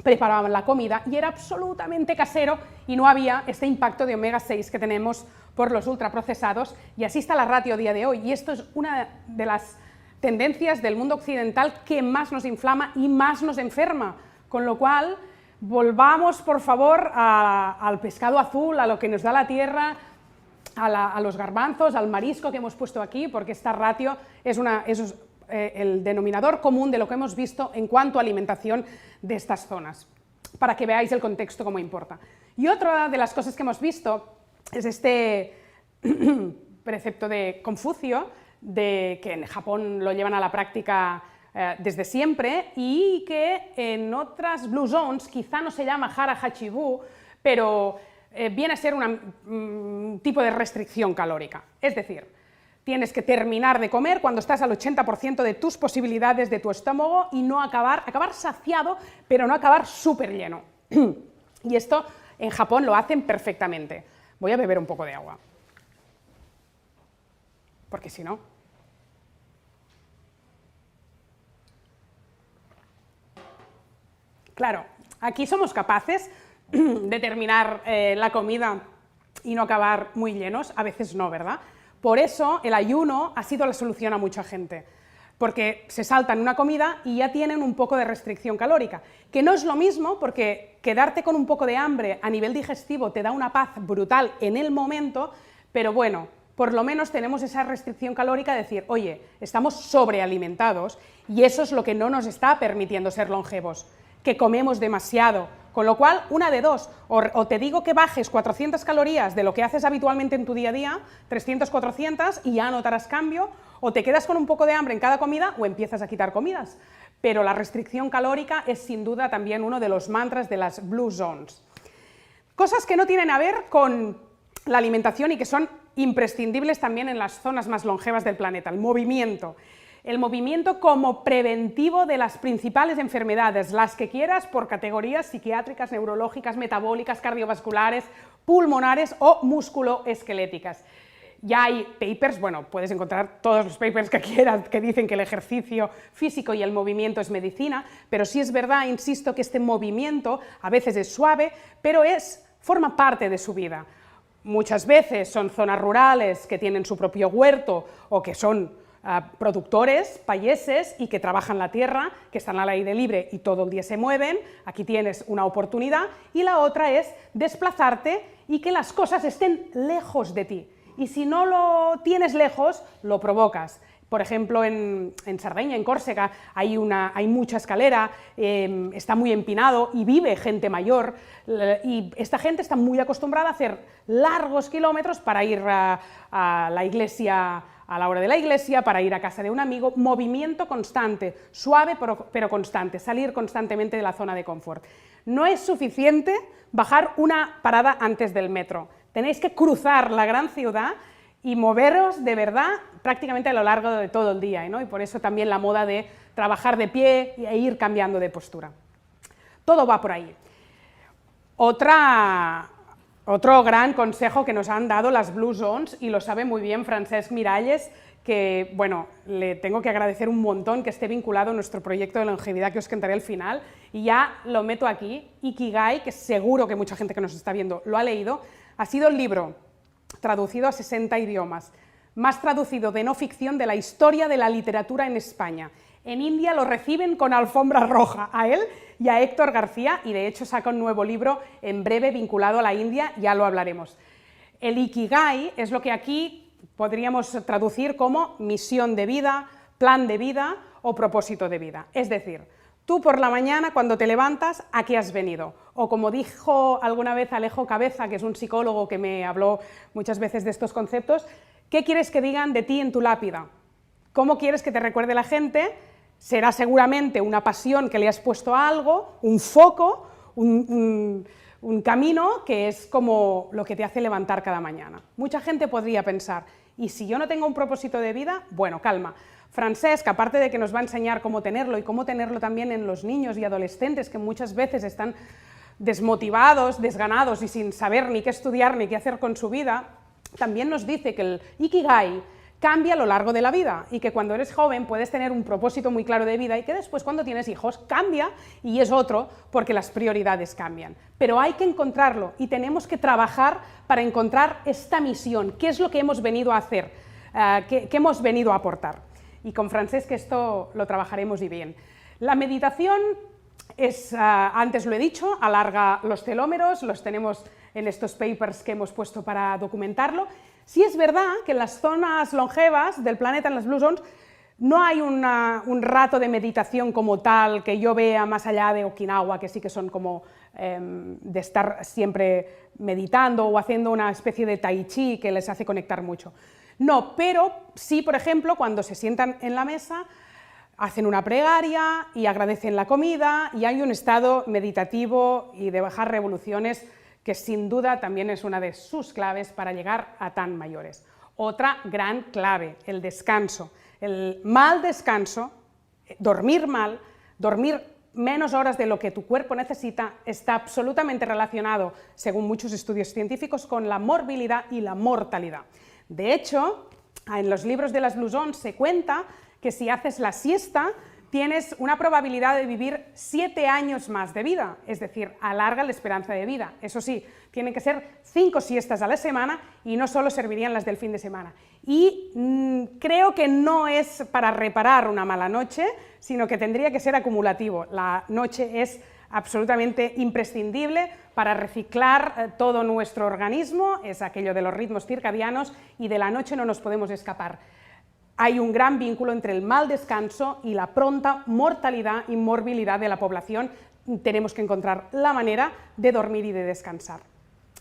preparaban la comida y era absolutamente casero y no había este impacto de omega-6 que tenemos por los ultraprocesados, y así está la ratio a día de hoy, y esto es una de las tendencias del mundo occidental que más nos inflama y más nos enferma, con lo cual volvamos por favor al pescado azul, a lo que nos da la tierra, a los garbanzos, al marisco que hemos puesto aquí, porque esta ratio es el denominador común de lo que hemos visto en cuanto a alimentación de estas zonas, para que veáis el contexto como importa. Y otra de las cosas que hemos visto es este precepto de Confucio, que en Japón lo llevan a la práctica desde siempre y que en otras Blue Zones quizá no se llama Hara Hachibu, pero viene a ser un tipo de restricción calórica. Es decir, tienes que terminar de comer cuando estás al 80% de tus posibilidades de tu estómago y no acabar saciado, pero no acabar súper lleno. Y esto en Japón lo hacen perfectamente. Voy a beber un poco de agua, porque si no... Claro, aquí somos capaces de terminar la comida y no acabar muy llenos, a veces no, ¿verdad? Por eso el ayuno ha sido la solución a mucha gente, porque se saltan una comida y ya tienen un poco de restricción calórica, que no es lo mismo porque quedarte con un poco de hambre a nivel digestivo te da una paz brutal en el momento, pero bueno, por lo menos tenemos esa restricción calórica de decir, oye, estamos sobrealimentados y eso es lo que no nos está permitiendo ser longevos, que comemos demasiado, con lo cual, una de dos, o te digo que bajes 400 calorías de lo que haces habitualmente en tu día a día, 300, 400, y ya notarás cambio, o te quedas con un poco de hambre en cada comida, o empiezas a quitar comidas. Pero la restricción calórica es sin duda también uno de los mantras de las Blue Zones. Cosas que no tienen a ver con la alimentación y que son imprescindibles también en las zonas más longevas del planeta, el movimiento. El movimiento como preventivo de las principales enfermedades, las que quieras, por categorías psiquiátricas, neurológicas, metabólicas, cardiovasculares, pulmonares o musculoesqueléticas. Ya hay papers, bueno, puedes encontrar todos los papers que quieras que dicen que el ejercicio físico y el movimiento es medicina, pero sí es verdad, insisto, que este movimiento a veces es suave, pero forma parte de su vida. Muchas veces son zonas rurales que tienen su propio huerto o que son productores, payeses y que trabajan la tierra, que están al aire libre y todo el día se mueven, aquí tienes una oportunidad, y la otra es desplazarte y que las cosas estén lejos de ti, y si no lo tienes lejos, lo provocas. Por ejemplo, en Cerdeña, en Córcega, hay mucha escalera, está muy empinado y vive gente mayor, y esta gente está muy acostumbrada a hacer largos kilómetros para ir a la iglesia, a la hora de la iglesia, para ir a casa de un amigo, movimiento constante, suave pero constante, salir constantemente de la zona de confort. No es suficiente bajar una parada antes del metro, tenéis que cruzar la gran ciudad y moveros de verdad prácticamente a lo largo de todo el día, ¿no? Y por eso también la moda de trabajar de pie e ir cambiando de postura. Todo va por ahí. Otro gran consejo que nos han dado las Blue Zones, y lo sabe muy bien Francesc Miralles, que, bueno, le tengo que agradecer un montón que esté vinculado a nuestro proyecto de longevidad que os contaré al final, y ya lo meto aquí. Ikigai, que seguro que mucha gente que nos está viendo lo ha leído, ha sido el libro traducido a 60 idiomas, más traducido de no ficción de la historia de la literatura en España. En India lo reciben con alfombra roja, a él y a Héctor García, y de hecho saca un nuevo libro en breve vinculado a la India, ya lo hablaremos. El Ikigai es lo que aquí podríamos traducir como misión de vida, plan de vida o propósito de vida. Es decir, tú por la mañana cuando te levantas, ¿a qué has venido? O como dijo alguna vez Alejo Cabeza, que es un psicólogo que me habló muchas veces de estos conceptos, ¿qué quieres que digan de ti en tu lápida? ¿Cómo quieres que te recuerde la gente? Será seguramente una pasión que le has puesto a algo, un foco, un camino que es como lo que te hace levantar cada mañana. Mucha gente podría pensar, ¿y si yo no tengo un propósito de vida? Bueno, calma. Francesc, aparte de que nos va a enseñar cómo tenerlo y cómo tenerlo también en los niños y adolescentes que muchas veces están desmotivados, desganados y sin saber ni qué estudiar ni qué hacer con su vida, también nos dice que el Ikigai cambia a lo largo de la vida y que cuando eres joven puedes tener un propósito muy claro de vida y que después cuando tienes hijos cambia y es otro porque las prioridades cambian. Pero hay que encontrarlo y tenemos que trabajar para encontrar esta misión, qué es lo que hemos venido a hacer, qué hemos venido a aportar. Y con Francesc esto lo trabajaremos y bien. La meditación es, antes lo he dicho, alarga los telómeros, los tenemos en estos papers que hemos puesto para documentarlo. Sí es verdad que en las zonas longevas del planeta, en las Blue Zones, no hay un rato de meditación como tal que yo vea más allá de Okinawa, que sí que son como de estar siempre meditando o haciendo una especie de tai chi que les hace conectar mucho. No, pero sí, por ejemplo, cuando se sientan en la mesa, hacen una plegaria y agradecen la comida y hay un estado meditativo y de bajar revoluciones que sin duda también es una de sus claves para llegar a tan mayores. Otra gran clave, el descanso. El mal descanso, dormir mal, dormir menos horas de lo que tu cuerpo necesita, está absolutamente relacionado, según muchos estudios científicos, con la morbilidad y la mortalidad. De hecho, en los libros de las Blue Zones se cuenta que si haces la siesta, tienes una probabilidad de vivir 7 años más de vida, es decir, alarga la esperanza de vida. Eso sí, tienen que ser 5 siestas a la semana y no solo servirían las del fin de semana. Y creo que no es para reparar una mala noche, sino que tendría que ser acumulativo. La noche es absolutamente imprescindible para reciclar todo nuestro organismo, es aquello de los ritmos circadianos y de la noche no nos podemos escapar. Hay un gran vínculo entre el mal descanso y la pronta mortalidad y morbilidad de la población. Tenemos que encontrar la manera de dormir y de descansar.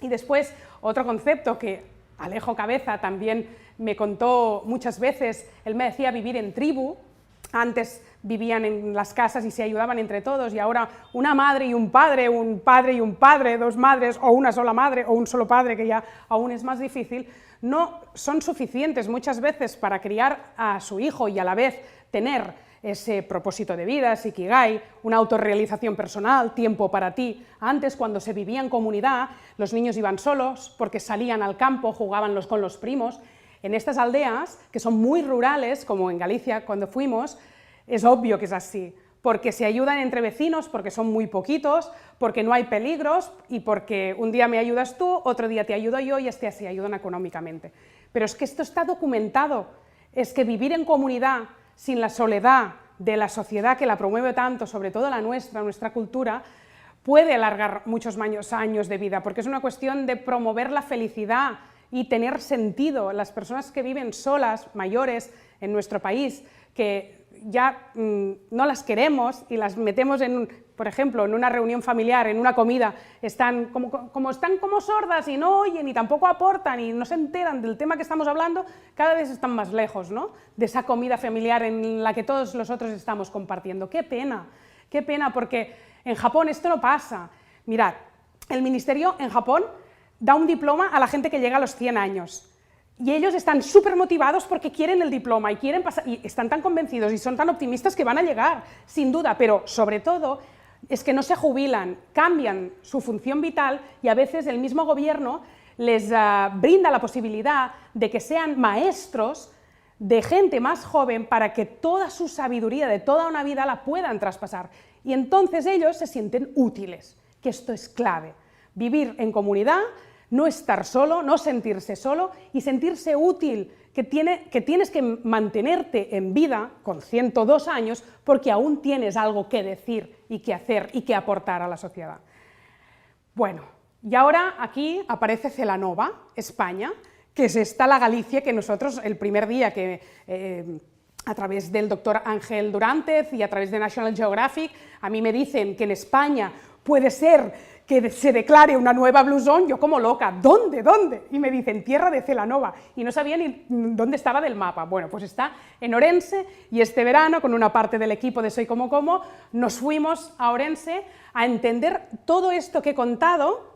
Y después, otro concepto que Alejo Cabeza también me contó muchas veces, él me decía vivir en tribu. Antes vivían en las casas y se ayudaban entre todos y ahora una madre y un padre y un padre, 2 madres o una sola madre o un solo padre, que ya aún es más difícil, no son suficientes muchas veces para criar a su hijo y a la vez tener ese propósito de vida, ese ikigai, una autorrealización personal, tiempo para ti. Antes, cuando se vivía en comunidad, los niños iban solos porque salían al campo, jugaban con los primos. En estas aldeas, que son muy rurales, como en Galicia cuando fuimos, es obvio que es así, porque se ayudan entre vecinos, porque son muy poquitos, porque no hay peligros y porque un día me ayudas tú, otro día te ayudo yo y se ayudan económicamente. Pero es que esto está documentado, es que vivir en comunidad sin la soledad de la sociedad que la promueve tanto, sobre todo la nuestra cultura, puede alargar muchos años de vida, porque es una cuestión de promover la felicidad y tener sentido. Las personas que viven solas, mayores, en nuestro país, que ya no las queremos y las metemos por ejemplo, en una reunión familiar, en una comida, están como sordas y no oyen y tampoco aportan y no se enteran del tema que estamos hablando, cada vez están más lejos, ¿no?, de esa comida familiar en la que todos los otros estamos compartiendo. ¡Qué pena! ¡Qué pena! Porque en Japón esto no pasa. Mirad, el ministerio en Japón da un diploma a la gente que llega a los 100 años. Y ellos están súper motivados porque quieren el diploma y quieren pasar, y están tan convencidos y son tan optimistas que van a llegar, sin duda, pero sobre todo es que no se jubilan, cambian su función vital y a veces el mismo gobierno les brinda la posibilidad de que sean maestros de gente más joven para que toda su sabiduría de toda una vida la puedan traspasar. Y entonces ellos se sienten útiles, que esto es clave. Vivir en comunidad, no estar solo, no sentirse solo y sentirse útil, que tienes que mantenerte en vida con 102 años porque aún tienes algo que decir y que hacer y que aportar a la sociedad. Bueno, y ahora aquí aparece Celanova, España, que es la Galicia que nosotros el primer día que a través del doctor Ángel Durantez y a través de National Geographic, a mí me dicen que en España puede ser que se declare una nueva Blue Zone, yo como loca, ¿dónde? Y me dicen, tierra de Celanova, y no sabía ni dónde estaba del mapa. Bueno, pues está en Orense, y este verano, con una parte del equipo de Soy Como Como, nos fuimos a Orense a entender todo esto que he contado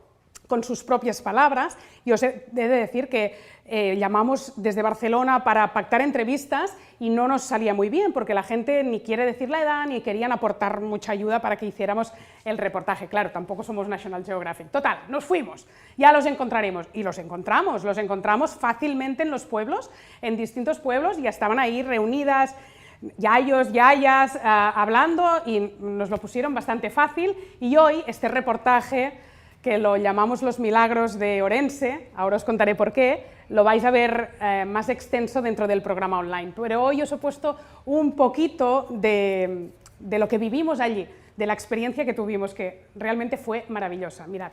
con sus propias palabras, y os he de decir que llamamos desde Barcelona para pactar entrevistas y no nos salía muy bien, porque la gente ni quiere decir la edad, ni querían aportar mucha ayuda para que hiciéramos el reportaje. Claro, tampoco somos National Geographic. Total, nos fuimos, ya los encontraremos, y los encontramos fácilmente en los pueblos, en distintos pueblos, ya estaban ahí reunidas, yayos, yayas, hablando, y nos lo pusieron bastante fácil, y hoy este reportaje, que lo llamamos Los Milagros de Orense, ahora os contaré por qué, lo vais a ver más extenso dentro del programa online, pero hoy os he puesto un poquito de lo que vivimos allí, de la experiencia que tuvimos, que realmente fue maravillosa. Mirad.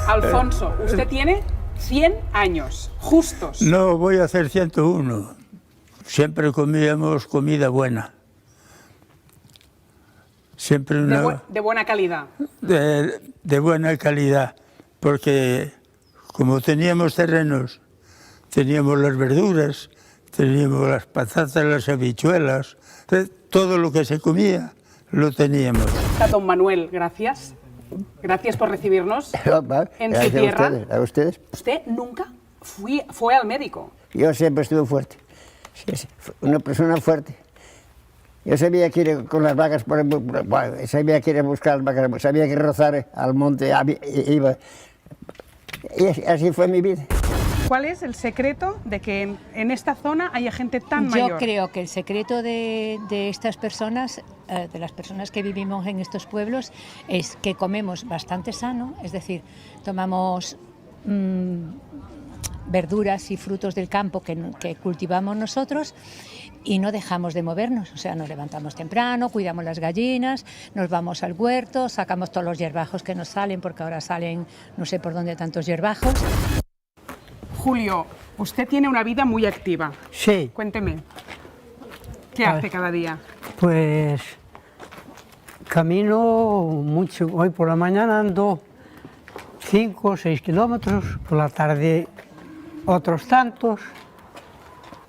Alfonso, usted tiene 100 años, justos. No, voy a hacer 101. Siempre comíamos comida buena. siempre de buena calidad. de buena calidad, porque como teníamos terrenos, teníamos las verduras, teníamos las patatas, las habichuelas, todo lo que se comía lo teníamos. Don Manuel, gracias. Gracias por recibirnos en su tierra. A ustedes. ¿Usted nunca fue al médico? Yo siempre estuve fuerte. Sí, una persona fuerte. Yo sabía que ir con las vacas, sabía que ir a buscar las vacas, sabía que rozar al monte, iba. Y así fue mi vida. ¿Cuál es el secreto de que en esta zona haya gente tan mayor? Yo creo que el secreto de estas personas, de las personas que vivimos en estos pueblos, es que comemos bastante sano, es decir, tomamos verduras y frutos del campo que cultivamos nosotros y no dejamos de movernos, o sea, nos levantamos temprano, cuidamos las gallinas, nos vamos al huerto, sacamos todos los hierbajos que nos salen, porque ahora salen no sé por dónde tantos hierbajos. Julio, usted tiene una vida muy activa. Sí. Cuénteme, ¿qué hace cada día? Pues camino mucho. Hoy por la mañana ando 5 o 6 kilómetros, por la tarde otros tantos.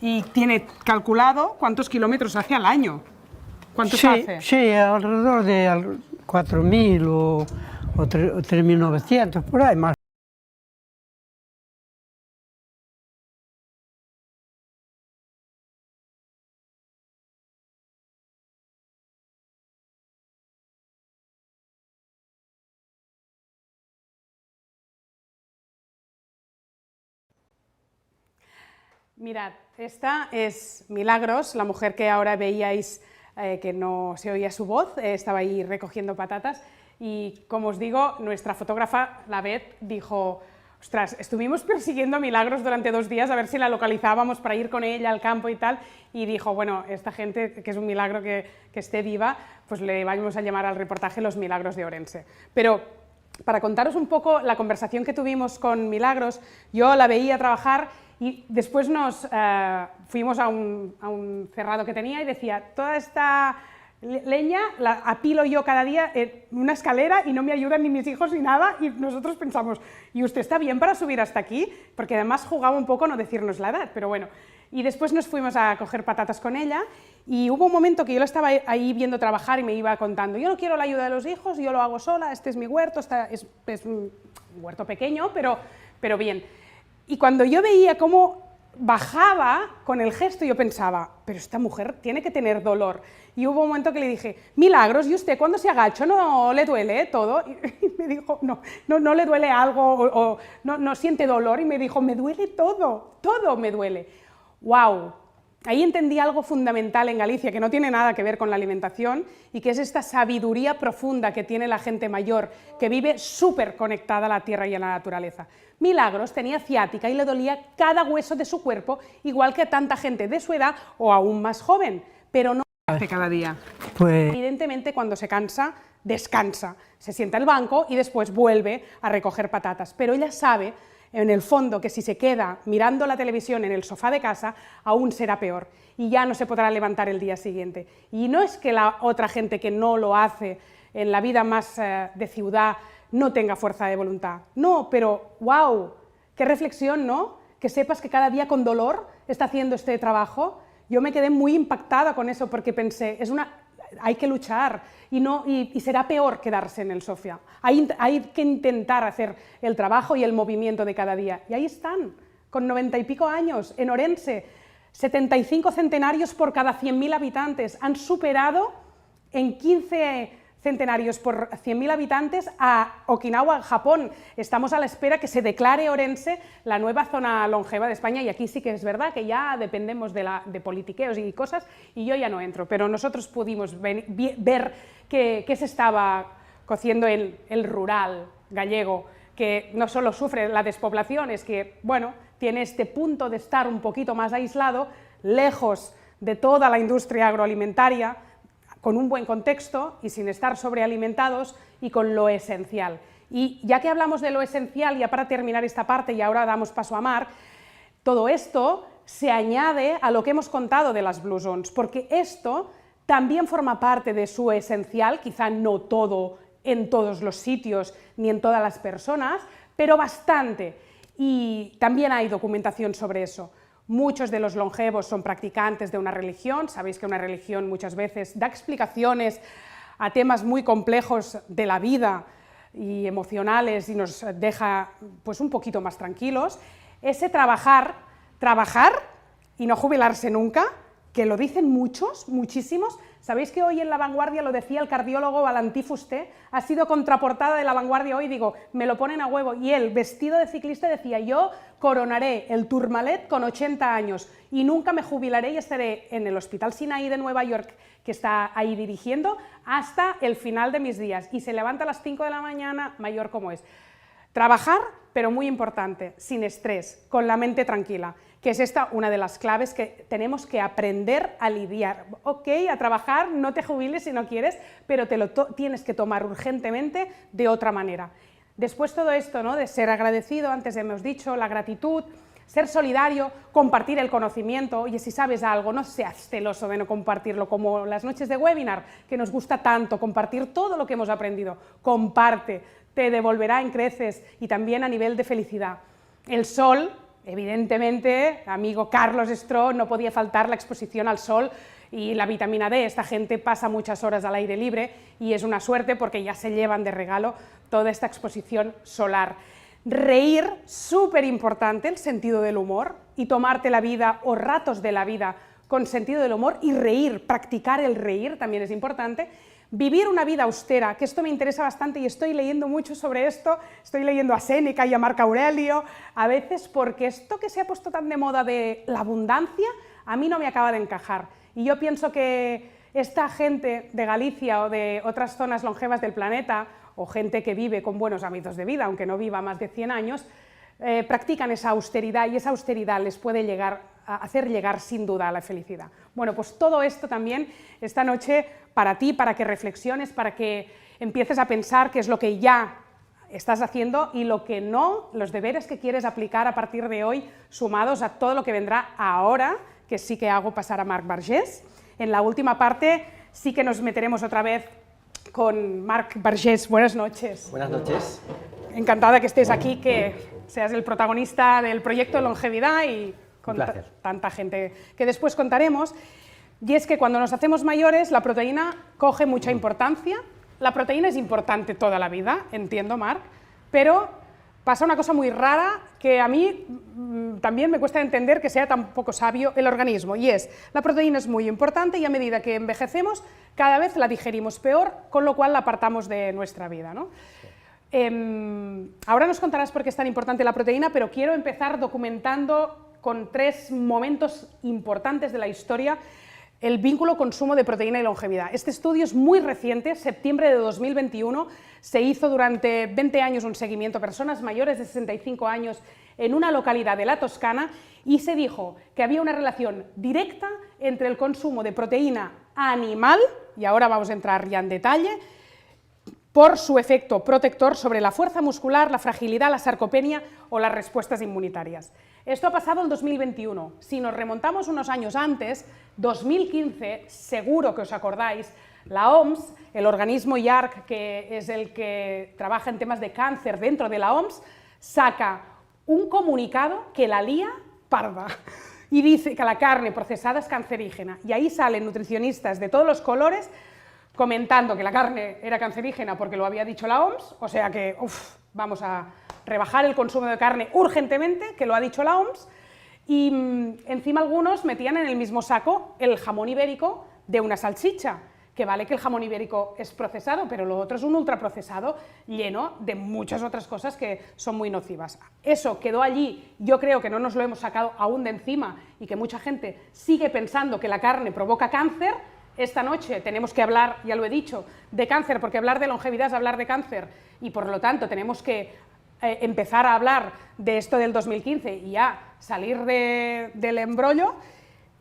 ¿Y tiene calculado cuántos kilómetros hace al año? ¿Cuántos Sí, hace? sí, alrededor de 4.000 o 3.900, por ahí más. Mirad, esta es Milagros, la mujer que ahora veíais que no se oía su voz, estaba ahí recogiendo patatas y, como os digo, nuestra fotógrafa, la Beth, dijo: ostras, estuvimos persiguiendo a Milagros durante 2 días a ver si la localizábamos para ir con ella al campo y tal, y dijo, bueno, esta gente, que es un milagro que esté viva, pues le vamos a llamar al reportaje Los Milagros de Orense. Pero para contaros un poco la conversación que tuvimos con Milagros, yo la veía trabajar y después nos fuimos a un cerrado que tenía y decía: toda esta leña la apilo yo cada día en una escalera y no me ayudan ni mis hijos ni nada, y nosotros pensamos, ¿y usted está bien para subir hasta aquí? Porque además jugaba un poco a no decirnos la edad, pero bueno. Y después nos fuimos a coger patatas con ella y hubo un momento que yo la estaba ahí viendo trabajar y me iba contando: yo no quiero la ayuda de los hijos, yo lo hago sola, este es mi huerto, es un huerto pequeño, pero bien. Y cuando yo veía cómo bajaba con el gesto, yo pensaba, pero esta mujer tiene que tener dolor. Y hubo un momento que le dije: Milagros, ¿y usted cuando se agacha no le duele todo? Y me dijo, no le duele algo, o no siente dolor, y me dijo: me duele todo, todo me duele. ¡Wow! Ahí entendí algo fundamental en Galicia, que no tiene nada que ver con la alimentación, y que es esta sabiduría profunda que tiene la gente mayor, que vive súper conectada a la tierra y a la naturaleza. Milagros tenía ciática y le dolía cada hueso de su cuerpo, igual que a tanta gente de su edad o aún más joven, pero no hace cada día. Pues Evidentemente, cuando se cansa, descansa, se sienta al banco y después vuelve a recoger patatas, pero ella sabe en el fondo que si se queda mirando la televisión en el sofá de casa, aún será peor y ya no se podrá levantar el día siguiente. Y no es que la otra gente que no lo hace en la vida más de ciudad no tenga fuerza de voluntad, no, pero ¡wow! ¡Qué reflexión!, ¿no? Que sepas que cada día con dolor está haciendo este trabajo. Yo me quedé muy impactada con eso porque pensé, hay que luchar y será peor quedarse en el sofá. Hay que intentar hacer el trabajo y el movimiento de cada día. Y ahí están, con 90 y pico años, en Orense, 75 centenarios por cada 100.000 habitantes. Han superado en 15 centenarios por 100.000 habitantes a Okinawa, Japón. Estamos a la espera que se declare Orense la nueva zona longeva de España, y aquí sí que es verdad que ya dependemos de politiqueos y cosas, y yo ya no entro, pero nosotros pudimos ver que se estaba cociendo el rural gallego, que no solo sufre la despoblación, es que, bueno, tiene este punto de estar un poquito más aislado, lejos de toda la industria agroalimentaria, con un buen contexto y sin estar sobrealimentados, y con lo esencial. Y ya que hablamos de lo esencial, ya para terminar esta parte y ahora damos paso a Marc, todo esto se añade a lo que hemos contado de las Blue Zones, porque esto también forma parte de su esencial, quizá no todo en todos los sitios ni en todas las personas, pero bastante. Y también hay documentación sobre eso. Muchos de los longevos son practicantes de una religión. Sabéis que una religión muchas veces da explicaciones a temas muy complejos de la vida y emocionales y nos deja pues un poquito más tranquilos. Ese trabajar y no jubilarse nunca, que lo dicen muchos, muchísimos. ¿Sabéis que hoy en La Vanguardia lo decía el cardiólogo Valentí Fuster? Ha sido contraportada de La Vanguardia hoy, digo, me lo ponen a huevo. Y él, vestido de ciclista, decía, yo coronaré el Tourmalet con 80 años y nunca me jubilaré y estaré en el Hospital Sinaí de Nueva York, que está ahí dirigiendo, hasta el final de mis días. Y se levanta a las 5 de la mañana, mayor como es. Trabajar, pero muy importante, sin estrés, con la mente tranquila, que es esta una de las claves que tenemos que aprender a lidiar. Ok, a trabajar, no te jubiles si no quieres, pero te lo tienes que tomar urgentemente de otra manera. Después todo esto, ¿no?, de ser agradecido, antes hemos dicho, la gratitud, ser solidario, compartir el conocimiento. Oye, si sabes algo, no seas celoso de no compartirlo, como las noches de webinar, que nos gusta tanto compartir todo lo que hemos aprendido. Comparte, te devolverá en creces y también a nivel de felicidad. El sol, evidentemente, amigo Carlos Stroh, no podía faltar la exposición al sol y la vitamina D. Esta gente pasa muchas horas al aire libre y es una suerte porque ya se llevan de regalo toda esta exposición solar. Reír, súper importante, el sentido del humor, y tomarte la vida o ratos de la vida con sentido del humor y reír, practicar el reír también es importante. Vivir una vida austera, que esto me interesa bastante y estoy leyendo mucho sobre esto, estoy leyendo a Séneca y a Marco Aurelio, a veces porque esto que se ha puesto tan de moda de la abundancia, a mí no me acaba de encajar. Y yo pienso que esta gente de Galicia o de otras zonas longevas del planeta, o gente que vive con buenos hábitos de vida, aunque no viva más de 100 años, practican esa austeridad y esa austeridad les puede hacer llegar sin duda a la felicidad. Bueno, pues todo esto también esta noche para ti, para que reflexiones, para que empieces a pensar qué es lo que ya estás haciendo y lo que no, los deberes que quieres aplicar a partir de hoy, sumados a todo lo que vendrá ahora, que sí que hago pasar a Marc Vergés. En la última parte sí que nos meteremos otra vez con Marc Vergés. Buenas noches. Buenas noches. Encantada que estés aquí, que seas el protagonista del proyecto de longevidad y con tanta gente que después contaremos. Y es que cuando nos hacemos mayores la proteína coge mucha importancia. La proteína es importante toda la vida, entiendo, Marc, pero pasa una cosa muy rara que a mí también me cuesta entender que sea tan poco sabio el organismo, y es, la proteína es muy importante y a medida que envejecemos cada vez la digerimos peor, con lo cual la apartamos de nuestra vida, ¿no? Ahora nos contarás por qué es tan importante la proteína, pero quiero empezar documentando con 3 momentos importantes de la historia el vínculo consumo de proteína y longevidad. Este estudio es muy reciente, septiembre de 2021, se hizo durante 20 años un seguimiento a personas mayores de 65 años en una localidad de la Toscana y se dijo que había una relación directa entre el consumo de proteína animal, y ahora vamos a entrar ya en detalle, por su efecto protector sobre la fuerza muscular, la fragilidad, la sarcopenia o las respuestas inmunitarias. Esto ha pasado en 2021. Si nos remontamos unos años antes, 2015, seguro que os acordáis, la OMS, el organismo IARC, que es el que trabaja en temas de cáncer dentro de la OMS, saca un comunicado que la lía parda y dice que la carne procesada es cancerígena. Y ahí salen nutricionistas de todos los colores comentando que la carne era cancerígena porque lo había dicho la OMS, o sea que vamos a rebajar el consumo de carne urgentemente, que lo ha dicho la OMS, y encima algunos metían en el mismo saco el jamón ibérico de una salchicha, que vale que el jamón ibérico es procesado, pero lo otro es un ultraprocesado lleno de muchas otras cosas que son muy nocivas. Eso quedó allí, yo creo que no nos lo hemos sacado aún de encima y que mucha gente sigue pensando que la carne provoca cáncer. Esta noche tenemos que hablar, ya lo he dicho, de cáncer, porque hablar de longevidad es hablar de cáncer y por lo tanto tenemos que empezar a hablar de esto del 2015 y ya salir del embrollo.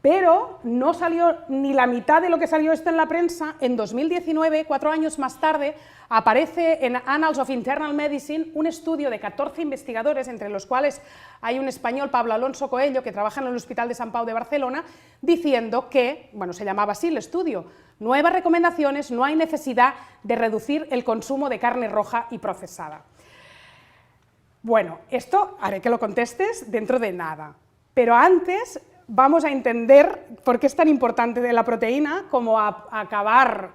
Pero no salió ni la mitad de lo que salió esto en la prensa. En 2019, 4 años más tarde, aparece en Annals of Internal Medicine un estudio de 14 investigadores, entre los cuales hay un español, Pablo Alonso Coello, que trabaja en el Hospital de Sant Pau de Barcelona, diciendo que, bueno, se llamaba así el estudio, nuevas recomendaciones, no hay necesidad de reducir el consumo de carne roja y procesada. Bueno, esto haré que lo contestes dentro de nada, pero antes vamos a entender por qué es tan importante de la proteína como acabar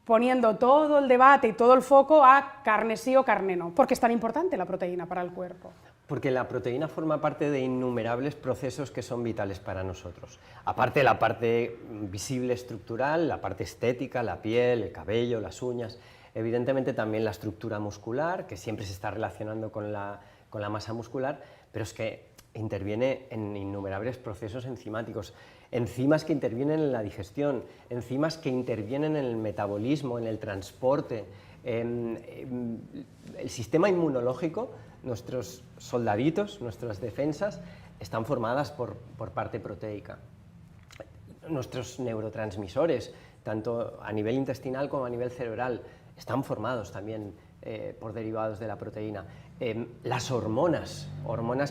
poniendo todo el debate y todo el foco a carne sí o carne no. ¿Por qué es tan importante la proteína para el cuerpo? Porque la proteína forma parte de innumerables procesos que son vitales para nosotros. Aparte de la parte visible estructural, la parte estética, la piel, el cabello, las uñas, evidentemente también la estructura muscular, que siempre se está relacionando con la masa muscular, pero es que interviene en innumerables procesos enzimáticos, enzimas que intervienen en la digestión, enzimas que intervienen en el metabolismo, en el transporte, el sistema inmunológico, nuestros soldaditos, nuestras defensas, están formadas por parte proteica. Nuestros neurotransmisores, tanto a nivel intestinal como a nivel cerebral, están formados también por derivados de la proteína. Las hormonas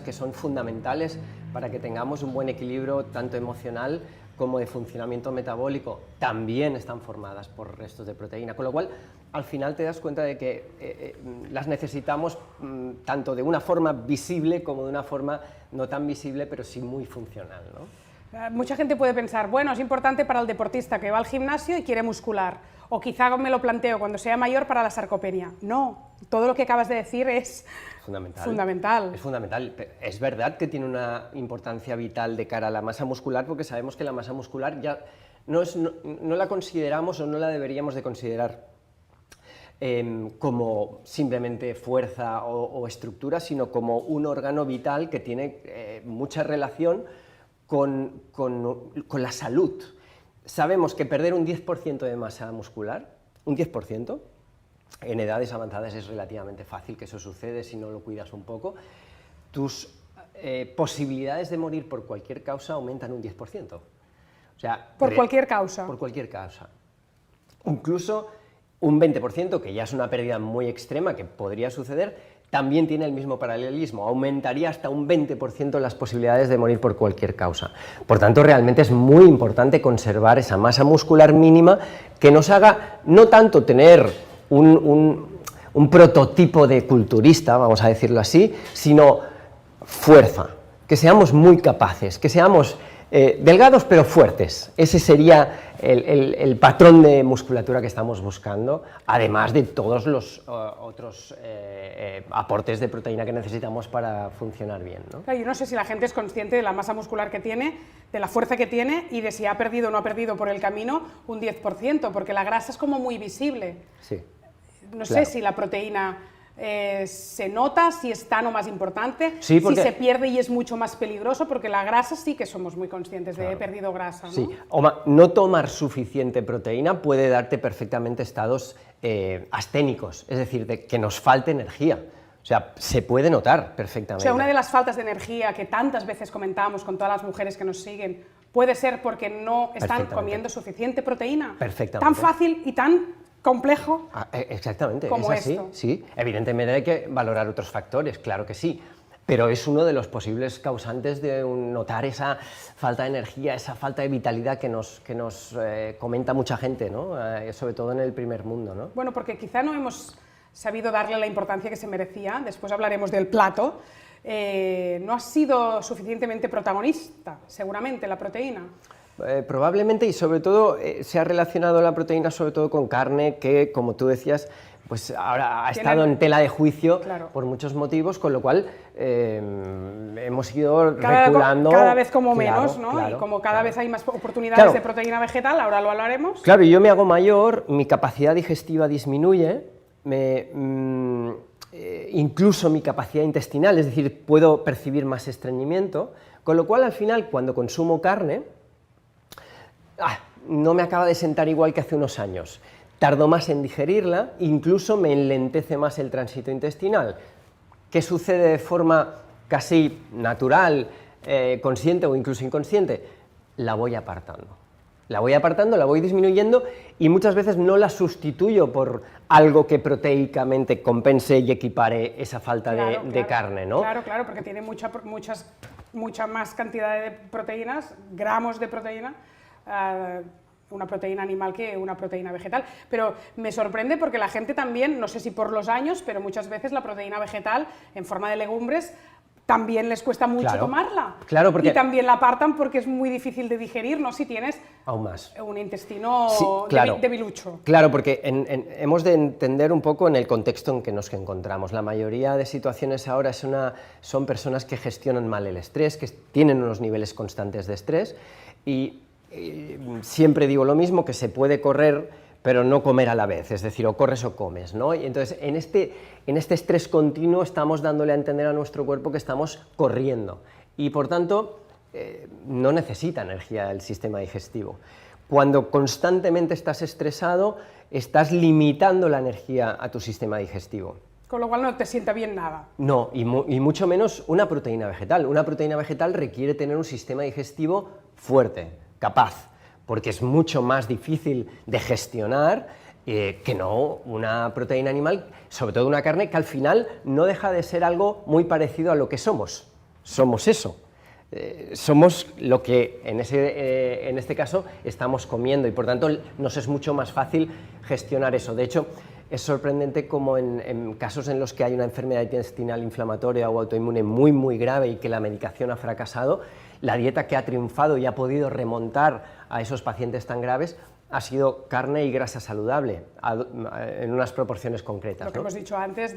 que son fundamentales para que tengamos un buen equilibrio tanto emocional como de funcionamiento metabólico, también están formadas por restos de proteína, con lo cual al final te das cuenta de que las necesitamos tanto de una forma visible como de una forma no tan visible, pero sí muy funcional, ¿no? Mucha gente puede pensar, bueno, es importante para el deportista que va al gimnasio y quiere muscular, o quizá me lo planteo cuando sea mayor para la sarcopenia. No, todo lo que acabas de decir es fundamental. Es fundamental. Es verdad que tiene una importancia vital de cara a la masa muscular, porque sabemos que la masa muscular ya no la consideramos o no la deberíamos de considerar como simplemente fuerza o estructura, sino como un órgano vital que tiene mucha relación con la salud. Sabemos que perder un 10% de masa muscular, un 10%, en edades avanzadas es relativamente fácil que eso sucede si no lo cuidas un poco, tus posibilidades de morir por cualquier causa aumentan un 10%. O sea, ¿Por cualquier causa? Por cualquier causa. Incluso un 20%, que ya es una pérdida muy extrema que podría suceder, también tiene el mismo paralelismo, aumentaría hasta un 20% las posibilidades de morir por cualquier causa. Por tanto, realmente es muy importante conservar esa masa muscular mínima que nos haga no tanto tener un prototipo de culturista, vamos a decirlo así, sino fuerza, que seamos muy capaces, que seamos delgados pero fuertes. Ese sería el patrón de musculatura que estamos buscando, además de todos los otros aportes de proteína que necesitamos para funcionar bien, ¿no? Claro, yo no sé si la gente es consciente de la masa muscular que tiene, de la fuerza que tiene y de si ha perdido o no ha perdido por el camino un 10%, porque la grasa es como muy visible. Sí. No Claro. sé si la proteína se nota, si es tan o más importante, Sí, porque- si se pierde y es mucho más peligroso, porque la grasa sí que somos muy conscientes de he perdido grasa, ¿no? Sí, no tomar suficiente proteína puede darte perfectamente estados asténicos, es decir, de que nos falte energía. O sea, se puede notar O perfectamente. sea, una de las faltas de energía que tantas veces comentamos con todas las mujeres que nos siguen puede ser porque no están Perfectamente. comiendo suficiente proteína. Perfectamente. Tan fácil y tan complejo. Exactamente, como es así, esto. sí. Evidentemente hay que valorar otros factores, claro que sí, pero es uno de los posibles causantes de notar esa falta de energía, esa falta de vitalidad que nos comenta mucha gente, ¿no? Sobre todo en el primer mundo, ¿no? Bueno, porque quizá no hemos sabido darle la importancia que se merecía, después hablaremos del plato, no ha sido suficientemente protagonista, seguramente, la proteína. Probablemente, y sobre todo se ha relacionado la proteína sobre todo con carne que, como tú decías, pues ahora ha estado en tela de juicio, claro, por muchos motivos, con lo cual hemos ido Cada reculando. vez como Claro, menos, ¿no? claro, y como cada claro. vez hay más oportunidades Claro. de proteína vegetal, ahora lo hablaremos. Claro, yo me hago mayor, mi capacidad digestiva disminuye, incluso mi capacidad intestinal, es decir, puedo percibir más estreñimiento, con lo cual al final cuando consumo carne, no me acaba de sentar igual que hace unos años. Tardo más en digerirla, incluso me enlentece más el tránsito intestinal. ¿Qué sucede de forma casi natural, consciente o incluso inconsciente? la voy apartando. La voy apartando, la voy disminuyendo y muchas veces no la sustituyo por algo que proteicamente compense y equipare esa falta de carne, ¿no? Claro, claro, porque tiene mucha más cantidad de proteínas, gramos de proteína, una proteína animal que una proteína vegetal. Pero me sorprende porque la gente también, no sé si por los años, pero muchas veces la proteína vegetal en forma de legumbres también les cuesta mucho tomarla. Claro, porque... Y también la apartan porque es muy difícil de digerir, ¿no? Si tienes aún más un intestino debilucho. Claro, porque hemos de entender un poco en el contexto en que nos encontramos. La mayoría de situaciones ahora son personas que gestionan mal el estrés, que tienen unos niveles constantes de estrés y siempre digo lo mismo, que se puede correr pero no comer a la vez, es decir, o corres o comes, ¿no? Y entonces, en este estrés continuo estamos dándole a entender a nuestro cuerpo que estamos corriendo y, por tanto, no necesita energía el sistema digestivo. Cuando constantemente estás estresado, estás limitando la energía a tu sistema digestivo. Con lo cual no te sienta bien nada. No, y mucho menos una proteína vegetal. Una proteína vegetal requiere tener un sistema digestivo fuerte, capaz, porque es mucho más difícil de gestionar que no una proteína animal, sobre todo una carne, que al final no deja de ser algo muy parecido a lo que somos. Somos eso. Somos lo que en este caso estamos comiendo y por tanto nos es mucho más fácil gestionar eso. De hecho, es sorprendente como en casos en los que hay una enfermedad intestinal inflamatoria o autoinmune muy grave y que la medicación ha fracasado, la dieta que ha triunfado y ha podido remontar a esos pacientes tan graves ha sido carne y grasa saludable, en unas proporciones concretas. Lo que ¿no? hemos dicho antes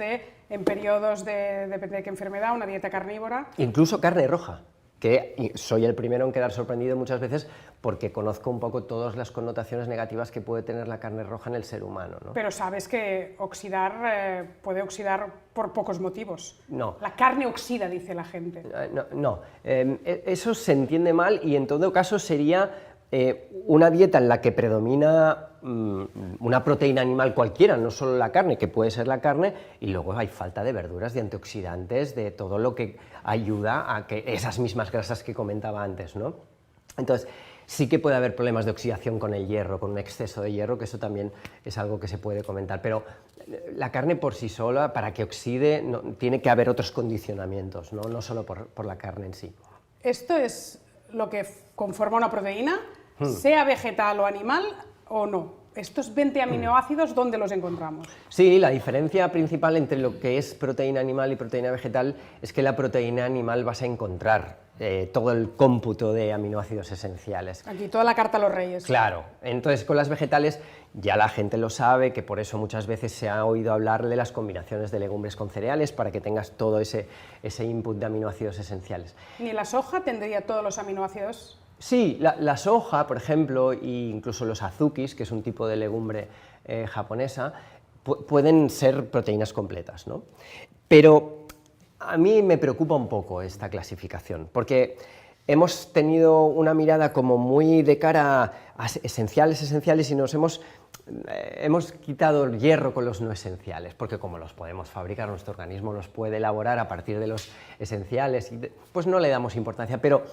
en periodos depende de qué enfermedad, una dieta carnívora. Incluso carne roja, que soy el primero en quedar sorprendido muchas veces porque conozco un poco todas las connotaciones negativas que puede tener la carne roja en el ser humano, ¿no? Pero sabes que puede oxidar por pocos motivos. No. La carne oxida, dice la gente. No. Eso se entiende mal y en todo caso sería una dieta en la que predomina una proteína animal cualquiera, no solo la carne, que puede ser la carne, y luego hay falta de verduras, de antioxidantes, de todo lo que ayuda a que esas mismas grasas que comentaba antes, ¿no? Entonces, sí que puede haber problemas de oxidación con el hierro, con un exceso de hierro, que eso también es algo que se puede comentar, pero la carne por sí sola, para que oxide, tiene que haber otros condicionamientos, no solo por la carne en sí. ¿Esto es lo que conforma una proteína, sea vegetal o animal o no? ¿Estos 20 aminoácidos dónde los encontramos? Sí, la diferencia principal entre lo que es proteína animal y proteína vegetal es que la proteína animal vas a encontrar todo el cómputo de aminoácidos esenciales. Aquí toda la carta a los reyes. Claro, entonces con las vegetales ya la gente lo sabe, que por eso muchas veces se ha oído hablar de las combinaciones de legumbres con cereales para que tengas todo ese input de aminoácidos esenciales. ¿Ni la soja tendría todos los aminoácidos? Sí, la soja, por ejemplo, e incluso los azukis, que es un tipo de legumbre japonesa, pueden ser proteínas completas, ¿no? Pero a mí me preocupa un poco esta clasificación, porque hemos tenido una mirada como muy de cara a esenciales y nos hemos quitado el hierro con los no esenciales, porque como los podemos fabricar, nuestro organismo los puede elaborar a partir de los esenciales, pues no le damos importancia, pero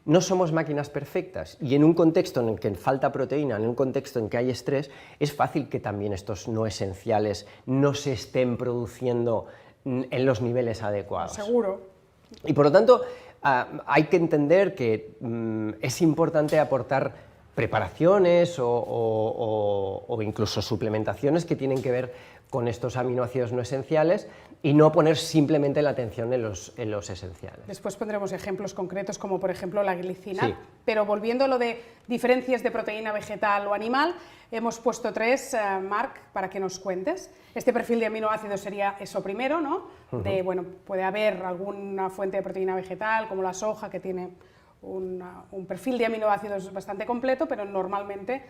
no somos máquinas perfectas y en un contexto en el que falta proteína, en un contexto en que hay estrés, es fácil que también estos no esenciales no se estén produciendo en los niveles adecuados. Seguro. Y por lo tanto, hay que entender que es importante aportar preparaciones o incluso suplementaciones que tienen que ver con estos aminoácidos no esenciales y no poner simplemente la atención en los esenciales. Después pondremos ejemplos concretos como por ejemplo la glicina, Sí. Pero volviendo a lo de diferencias de proteína vegetal o animal, hemos puesto 3, Marc, para que nos cuentes. Este perfil de aminoácidos sería eso primero, ¿no? Bueno, puede haber alguna fuente de proteína vegetal como la soja que tiene un perfil de aminoácidos bastante completo, pero normalmente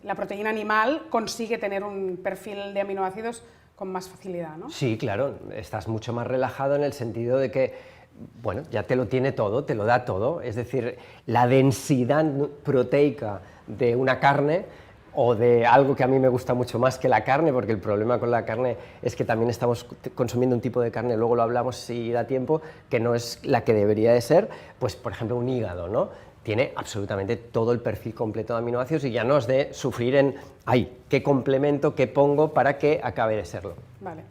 la proteína animal consigue tener un perfil de aminoácidos con más facilidad, ¿no? Sí, claro, estás mucho más relajado en el sentido de que, bueno, ya te lo tiene todo, te lo da todo, es decir, la densidad proteica de una carne o de algo que a mí me gusta mucho más que la carne, porque el problema con la carne es que también estamos consumiendo un tipo de carne, luego lo hablamos si da tiempo, que no es la que debería de ser, pues por ejemplo un hígado, ¿no? tiene absolutamente todo el perfil completo de aminoácidos y ya no es de sufrir en, ay, ¿qué complemento, qué pongo para que acabe de serlo? Vale.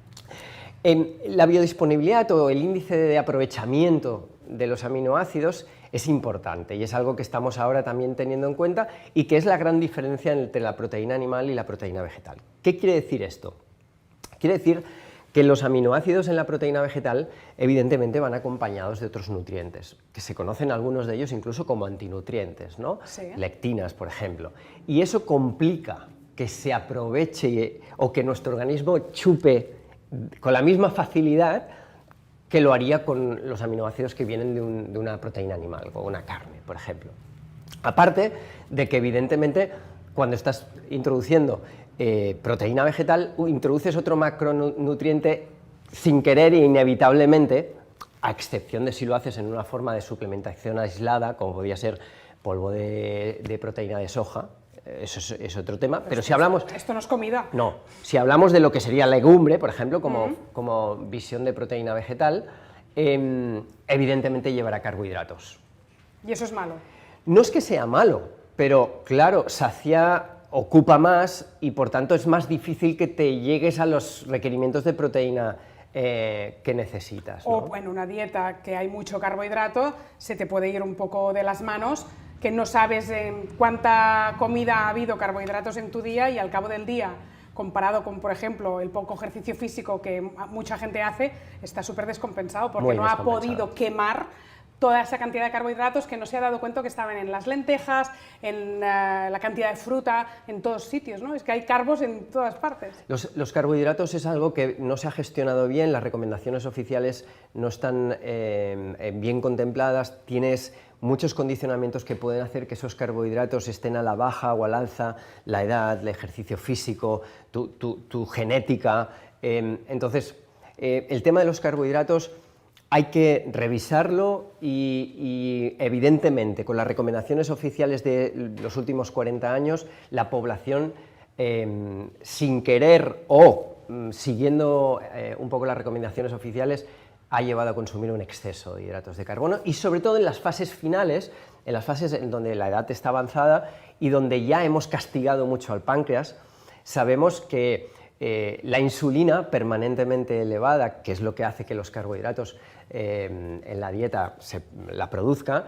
En la biodisponibilidad o el índice de aprovechamiento de los aminoácidos es importante y es algo que estamos ahora también teniendo en cuenta y que es la gran diferencia entre la proteína animal y la proteína vegetal. ¿Qué quiere decir esto? Quiere decir que los aminoácidos en la proteína vegetal evidentemente van acompañados de otros nutrientes, que se conocen algunos de ellos incluso como antinutrientes, ¿no? Sí. Lectinas, por ejemplo. Y eso complica que se aproveche o que nuestro organismo chupe con la misma facilidad que lo haría con los aminoácidos que vienen de una proteína animal, o una carne, por ejemplo. Aparte de que, evidentemente, cuando estás introduciendo proteína vegetal, introduces otro macronutriente sin querer e inevitablemente, a excepción de si lo haces en una forma de suplementación aislada, como podría ser polvo de proteína de soja. Eso es otro tema, pero si hablamos... Esto no es comida. No, si hablamos de lo que sería legumbre, por ejemplo, como visión de proteína vegetal, evidentemente llevará carbohidratos. Y eso es malo. No es que sea malo, pero claro, ocupa más y por tanto es más difícil que te llegues a los requerimientos de proteína que necesitas, ¿no? O en una dieta que hay mucho carbohidrato, se te puede ir un poco de las manos, que no sabes en cuánta comida ha habido carbohidratos en tu día y al cabo del día, comparado con, por ejemplo, el poco ejercicio físico que mucha gente hace, está súper descompensado porque Muy no descompensado. ha podido quemar toda esa cantidad de carbohidratos que no se ha dado cuenta que estaban en las lentejas, en la cantidad de fruta, en todos sitios, ¿no? Es que hay carbos en todas partes. Los carbohidratos es algo que no se ha gestionado bien, las recomendaciones oficiales no están bien contempladas, tienes muchos condicionamientos que pueden hacer que esos carbohidratos estén a la baja o al alza, la edad, el ejercicio físico, tu genética. Entonces, el tema de los carbohidratos hay que revisarlo y evidentemente con las recomendaciones oficiales de los últimos 40 años, la población sin querer o siguiendo un poco las recomendaciones oficiales ha llevado a consumir un exceso de hidratos de carbono y sobre todo en las fases finales, en las fases en donde la edad está avanzada y donde ya hemos castigado mucho al páncreas, sabemos que la insulina permanentemente elevada, que es lo que hace que los carbohidratos en la dieta la produzca,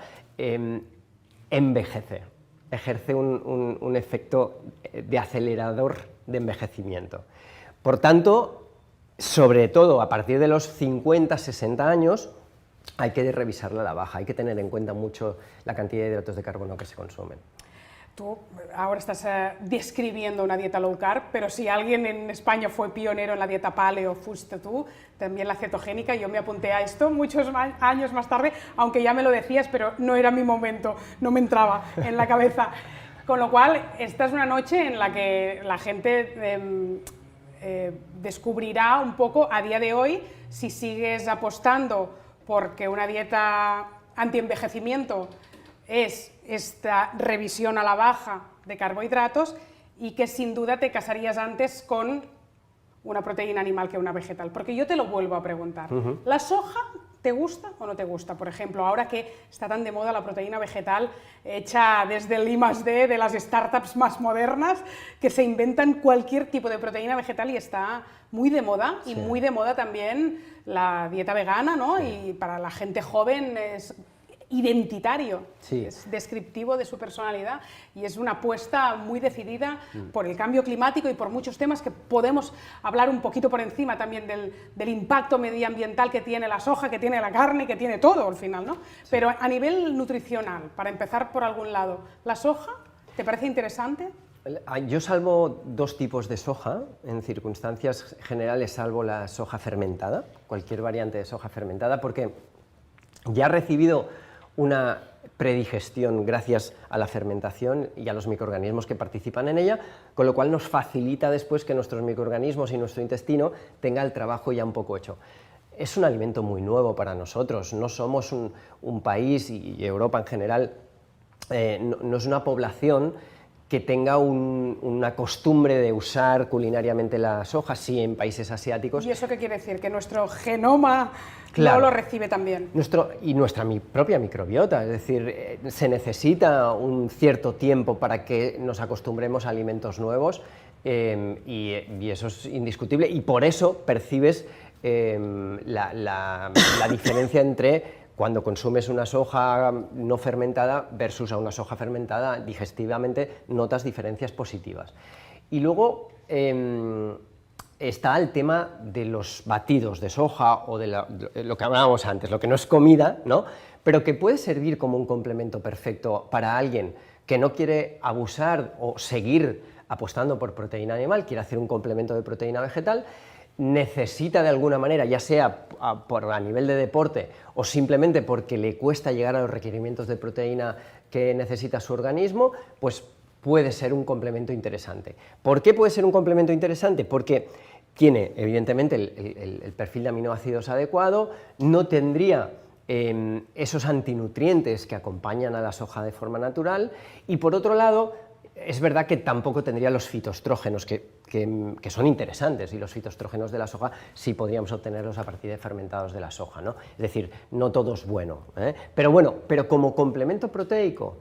envejece, ejerce un efecto de acelerador de envejecimiento. Por tanto, sobre todo a partir de los 50, 60 años, hay que revisarla a la baja, hay que tener en cuenta mucho la cantidad de hidratos de carbono que se consumen. Tú ahora estás describiendo una dieta low carb, pero si alguien en España fue pionero en la dieta paleo, fuiste tú, también la cetogénica, yo me apunté a esto muchos años más tarde, aunque ya me lo decías, pero no era mi momento, no me entraba en la cabeza. Con lo cual, esta es una noche en la que la gente descubrirá un poco a día de hoy si sigues apostando porque una dieta anti-envejecimiento es esta revisión a la baja de carbohidratos y que sin duda te casarías antes con una proteína animal que una vegetal. Porque yo te lo vuelvo a preguntar. ¿La soja te gusta o no te gusta? Por ejemplo, ahora que está tan de moda la proteína vegetal hecha desde el I+D de las startups más modernas que se inventan cualquier tipo de proteína vegetal y está muy de moda y muy de moda también la dieta vegana, ¿no? Sí. Y para la gente joven es identitario, sí. Es descriptivo de su personalidad y es una apuesta muy decidida por el cambio climático y por muchos temas que podemos hablar un poquito por encima también del impacto medioambiental que tiene la soja, que tiene la carne, que tiene todo al final, ¿no? Sí. Pero a nivel nutricional, para empezar por algún lado, ¿la soja te parece interesante? Yo salvo dos tipos de soja, en circunstancias generales salvo la soja fermentada, cualquier variante de soja fermentada, porque ya ha recibido una predigestión gracias a la fermentación y a los microorganismos que participan en ella, con lo cual nos facilita después que nuestros microorganismos y nuestro intestino tenga el trabajo ya un poco hecho. Es un alimento muy nuevo para nosotros, no somos un país, y Europa en general, no es una población que tenga una costumbre de usar culinariamente la soja, sí, en países asiáticos. ¿Y eso qué quiere decir? ¿Que nuestro genoma Claro. no lo recibe también? Y nuestra propia microbiota, es decir, se necesita un cierto tiempo para que nos acostumbremos a alimentos nuevos y eso es indiscutible, y por eso percibes la diferencia entre cuando consumes una soja no fermentada versus a una soja fermentada. Digestivamente notas diferencias positivas. Y luego está el tema de los batidos de soja o de lo que hablábamos antes, lo que no es comida, ¿no? Pero que puede servir como un complemento perfecto para alguien que no quiere abusar o seguir apostando por proteína animal, quiere hacer un complemento de proteína vegetal, necesita de alguna manera, ya sea a nivel de deporte o simplemente porque le cuesta llegar a los requerimientos de proteína que necesita su organismo, pues puede ser un complemento interesante. ¿Por qué puede ser un complemento interesante? Porque tiene, evidentemente, el perfil de aminoácidos adecuado, no tendría esos antinutrientes que acompañan a la soja de forma natural, y por otro lado, es verdad que tampoco tendría los fitoestrógenos que son interesantes, y los fitoestrógenos de la soja sí podríamos obtenerlos a partir de fermentados de la soja, ¿no? Es decir, no todo es bueno, ¿eh? Pero como complemento proteico,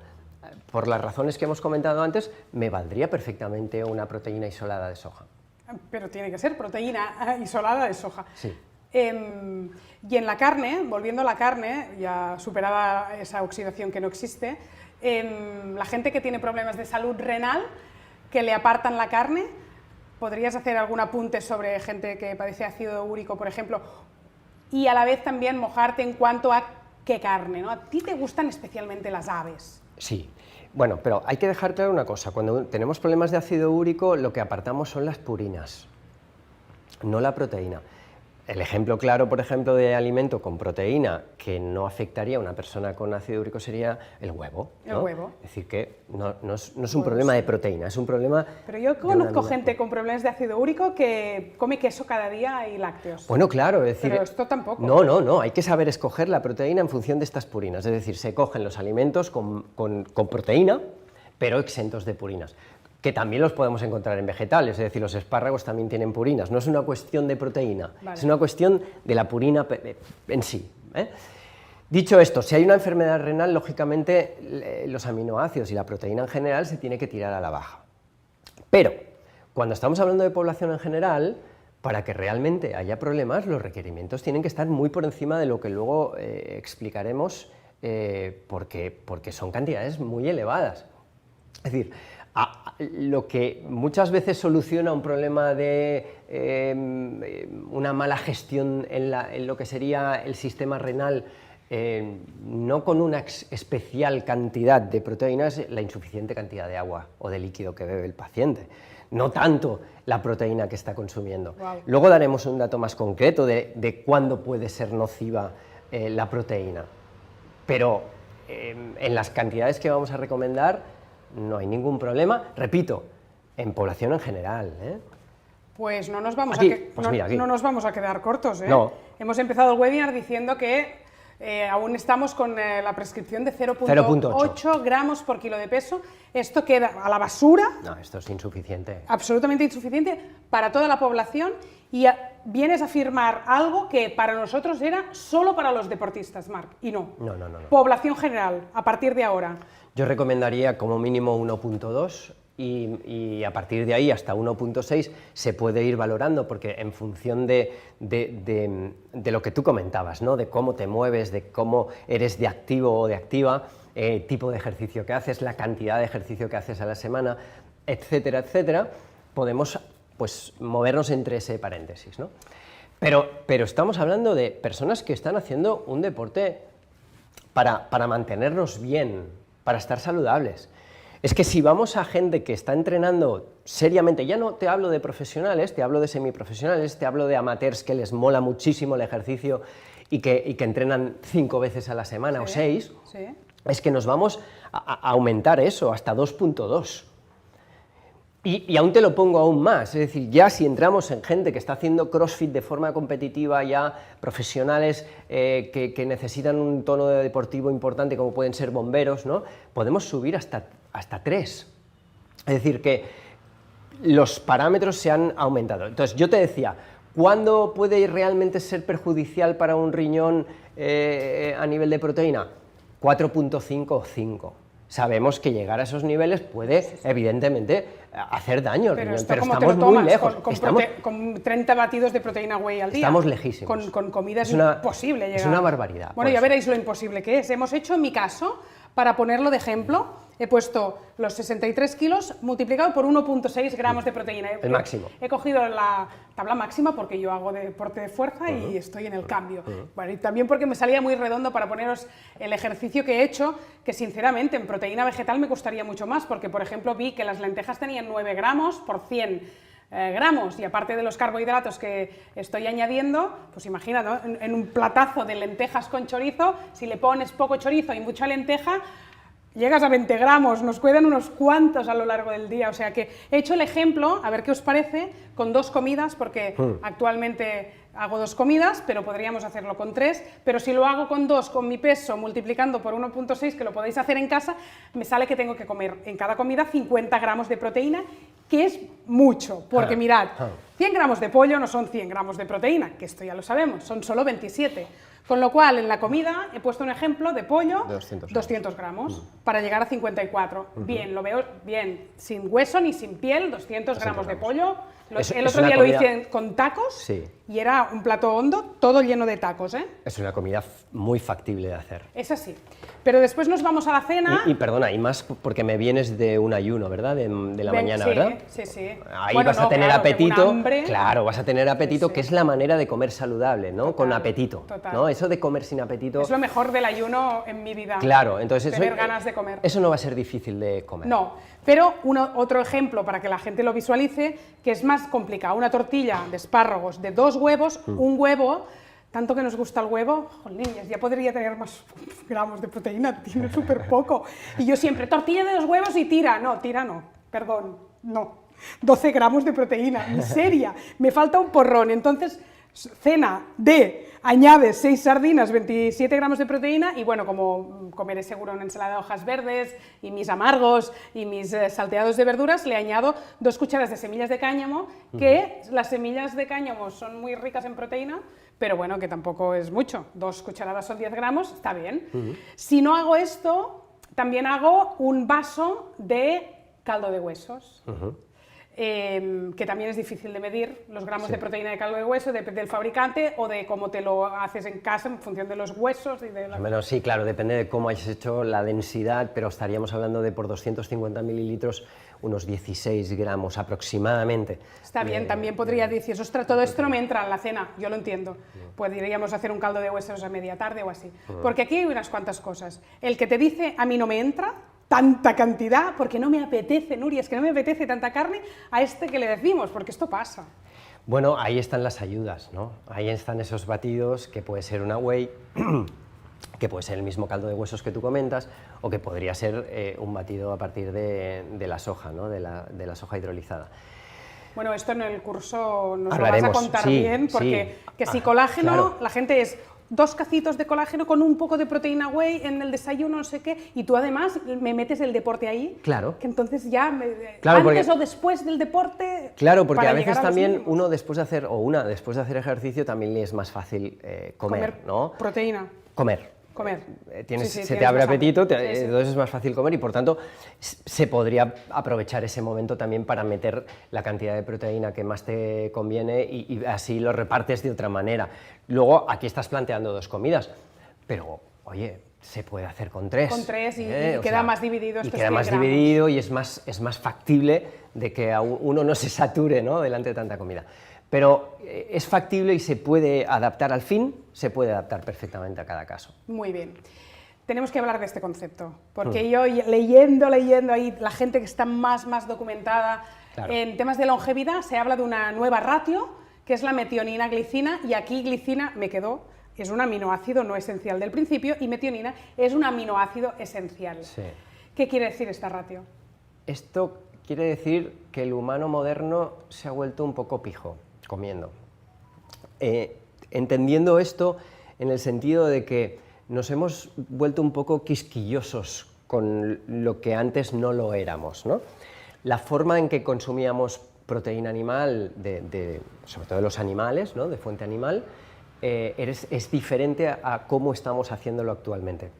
por las razones que hemos comentado antes, me valdría perfectamente una proteína isolada de soja. Pero tiene que ser proteína isolada de soja. Sí. Y en la carne, volviendo a la carne, ya superada esa oxidación que no existe, la gente que tiene problemas de salud renal, que le apartan la carne, ¿podrías hacer algún apunte sobre gente que padece ácido úrico, por ejemplo? Y a la vez también mojarte en cuanto a qué carne, ¿no? ¿A ti te gustan especialmente las aves? Sí. Bueno, pero hay que dejar claro una cosa: cuando tenemos problemas de ácido úrico, lo que apartamos son las purinas, no la proteína. El ejemplo claro, por ejemplo, de alimento con proteína que no afectaría a una persona con ácido úrico sería el huevo, ¿no? El huevo. Es decir, que no es un problema de proteína, es un problema... Pero yo de una conozco amino- gente con problemas de ácido úrico que come queso cada día y lácteos. Bueno, claro, es decir... Pero esto tampoco. No, hay que saber escoger la proteína en función de estas purinas, es decir, se cogen los alimentos con proteína, pero exentos de purinas, que también los podemos encontrar en vegetales, es decir, los espárragos también tienen purinas, no es una cuestión de proteína, Vale. es una cuestión de la purina en sí, ¿eh? Dicho esto, si hay una enfermedad renal, lógicamente los aminoácidos y la proteína en general se tiene que tirar a la baja. Pero, cuando estamos hablando de población en general, para que realmente haya problemas, los requerimientos tienen que estar muy por encima de lo que luego explicaremos, porque son cantidades muy elevadas. Es decir, lo que muchas veces soluciona un problema de una mala gestión en lo que sería el sistema renal, no con una especial cantidad de proteínas, la insuficiente cantidad de agua o de líquido que bebe el paciente, no tanto la proteína que está consumiendo. Wow. Luego daremos un dato más concreto de cuándo puede ser nociva la proteína, pero en las cantidades que vamos a recomendar no hay ningún problema, repito, en población en general, ¿eh? Pues no nos vamos, Aquí, a, que- pues no, mira, aquí. no nos vamos a quedar cortos, ¿eh? No. Hemos empezado el webinar diciendo que aún estamos con la prescripción de 0,8 0,8 gramos por kilo de peso. Esto queda a la basura, No, esto es insuficiente. absolutamente insuficiente para toda la población, y vienes a afirmar algo que para nosotros era solo para los deportistas, Marc, y no. No. Población general, a partir de ahora. Yo recomendaría como mínimo 1,2 y a partir de ahí hasta 1,6 se puede ir valorando, porque en función de lo que tú comentabas, ¿no? De cómo te mueves, de cómo eres de activo o de activa, tipo de ejercicio que haces, la cantidad de ejercicio que haces a la semana, etcétera, etcétera, podemos pues movernos entre ese paréntesis, ¿no? Pero estamos hablando de personas que están haciendo un deporte para mantenernos bien, para estar saludables. Es que si vamos a gente que está entrenando seriamente, ya no te hablo de profesionales, te hablo de semiprofesionales, te hablo de amateurs que les mola muchísimo el ejercicio y que entrenan 5 veces a la semana o 6, Sí. es que nos vamos a aumentar eso hasta 2,2. Y aún te lo pongo aún más, es decir, ya si entramos en gente que está haciendo CrossFit de forma competitiva, ya profesionales que necesitan un tono deportivo importante, como pueden ser bomberos, ¿no? Podemos subir hasta 3. Es decir, que los parámetros se han aumentado. Entonces, yo te decía, ¿cuándo puede realmente ser perjudicial para un riñón a nivel de proteína? 4.5 o 5. Sabemos que llegar a esos niveles puede, evidentemente, hacer daño al riñón, pero estamos muy lejos. Con 30 batidos de proteína whey al día. Estamos lejísimos. Con comida es imposible llegar. Es una barbaridad. Bueno, ya veréis lo imposible que es. Hemos hecho, en mi caso, para ponerlo de ejemplo, he puesto los 63 kilos multiplicado por 1.6 gramos de proteína. El máximo. He cogido la tabla máxima porque yo hago deporte de fuerza y estoy en el cambio. Bueno, y también porque me salía muy redondo para poneros el ejercicio que he hecho, que sinceramente en proteína vegetal me costaría mucho más, porque por ejemplo vi que las lentejas tenían 9 gramos por 100 gramos, y aparte de los carbohidratos que estoy añadiendo, pues imagina, ¿no? En un platazo de lentejas con chorizo, si le pones poco chorizo y mucha lenteja, llegas a 20 gramos, nos quedan unos cuantos a lo largo del día. O sea que he hecho el ejemplo, a ver qué os parece, con 2 comidas, porque actualmente hago 2 comidas, pero podríamos hacerlo con 3, pero si lo hago con 2, con mi peso, multiplicando por 1.6, que lo podéis hacer en casa, me sale que tengo que comer en cada comida 50 gramos de proteína, que es mucho, porque mirad, 100 gramos de pollo no son 100 gramos de proteína, que esto ya lo sabemos, son solo 27. Con lo cual, en la comida he puesto un ejemplo de pollo, 200 gramos, para llegar a 54. Bien, lo veo bien, sin hueso ni sin piel, 200 gramos de pollo. El otro día lo hice con tacos y era un plato hondo, todo lleno de tacos, ¿eh? Es una comida muy factible de hacer. Es así. Pero después nos vamos a la cena. Y perdona, y más porque me vienes de un ayuno, ¿verdad? De la mañana, ¿verdad? Sí, sí. Ahí vas a tener apetito. Hambre. Claro, vas a tener apetito, que es la manera de comer saludable, ¿no? Con apetito. ¿No? Eso de comer sin apetito. Es lo mejor del ayuno en mi vida. Claro, entonces tener ganas de comer. Eso no va a ser difícil de comer. No, pero otro ejemplo para que la gente lo visualice, que es más complicado. Una tortilla de espárragos de 2 huevos, un huevo. Tanto que nos gusta el huevo, jolines, ya podría tener más gramos de proteína, tiene súper poco. Y yo siempre, tortilla de 2 huevos y tira. No, tira no, perdón, no. 12 gramos de proteína, miseria, me falta un porrón. Entonces, cena de, añades 6 sardinas, 27 gramos de proteína, y bueno, como comeré seguro una ensalada de hojas verdes, y mis amargos, y mis salteados de verduras, le añado 2 cucharadas de semillas de cáñamo, que las semillas de cáñamo son muy ricas en proteína, pero bueno, que tampoco es mucho, 2 cucharadas son 10 gramos, está bien. Si no hago esto, también hago un vaso de caldo de huesos. Que también es difícil de medir los gramos de proteína de caldo de hueso, depende del fabricante o de cómo te lo haces en casa en función de los huesos. Y de la... Bueno, sí, claro, depende de cómo hayas hecho la densidad, pero estaríamos hablando de por 250 mililitros unos 16 gramos aproximadamente. Está bien, también podría decir, ostras, todo esto no me entra en la cena, yo lo entiendo. Podríamos hacer un caldo de huesos a media tarde o así. Porque aquí hay unas cuantas cosas. El que te dice, a mí no me entra tanta cantidad, porque no me apetece, Nuria, es que no me apetece tanta carne, a este que le decimos, porque esto pasa. Bueno, ahí están las ayudas, ¿no? Ahí están esos batidos, que puede ser una whey, que puede ser el mismo caldo de huesos que tú comentas, o que podría ser un batido a partir de la soja, ¿no? de la soja hidrolizada. Bueno, esto en el curso nos hablaremos, lo vas a contar bien, porque que si colágeno, claro. La gente es 2 cacitos de colágeno con un poco de proteína whey en el desayuno, no sé qué, y tú además me metes el deporte ahí, claro. Que entonces ya, claro, antes o después del deporte... Claro, porque a veces también uno después de hacer, o una después de hacer ejercicio, también le es más fácil comer, ¿no? Proteína. Comer. Sí, se te abre apetito, hambre. entonces es más fácil comer y por tanto se podría aprovechar ese momento también para meter la cantidad de proteína que más te conviene y así lo repartes de otra manera. Luego aquí estás planteando 2 comidas, pero oye, se puede hacer con 3. Con 3 y queda más dividido. Y queda más dividido y es más factible de que uno no se sature, ¿no? Delante de tanta comida. Pero es factible y se puede adaptar al fin, se puede adaptar perfectamente a cada caso. Muy bien. Tenemos que hablar de este concepto, porque yo leyendo ahí la gente que está más documentada en temas de longevidad, se habla de una nueva ratio, que es la metionina-glicina, y aquí glicina me quedó, es un aminoácido no esencial del principio, y metionina es un aminoácido esencial. Sí. ¿Qué quiere decir esta ratio? Esto quiere decir que el humano moderno se ha vuelto un poco pijo comiendo. Entendiendo esto en el sentido de que nos hemos vuelto un poco quisquillosos con lo que antes no lo éramos, ¿no? la forma en que consumíamos proteína animal, sobre todo de los animales, ¿no? De fuente animal, es diferente a cómo estamos haciéndolo actualmente.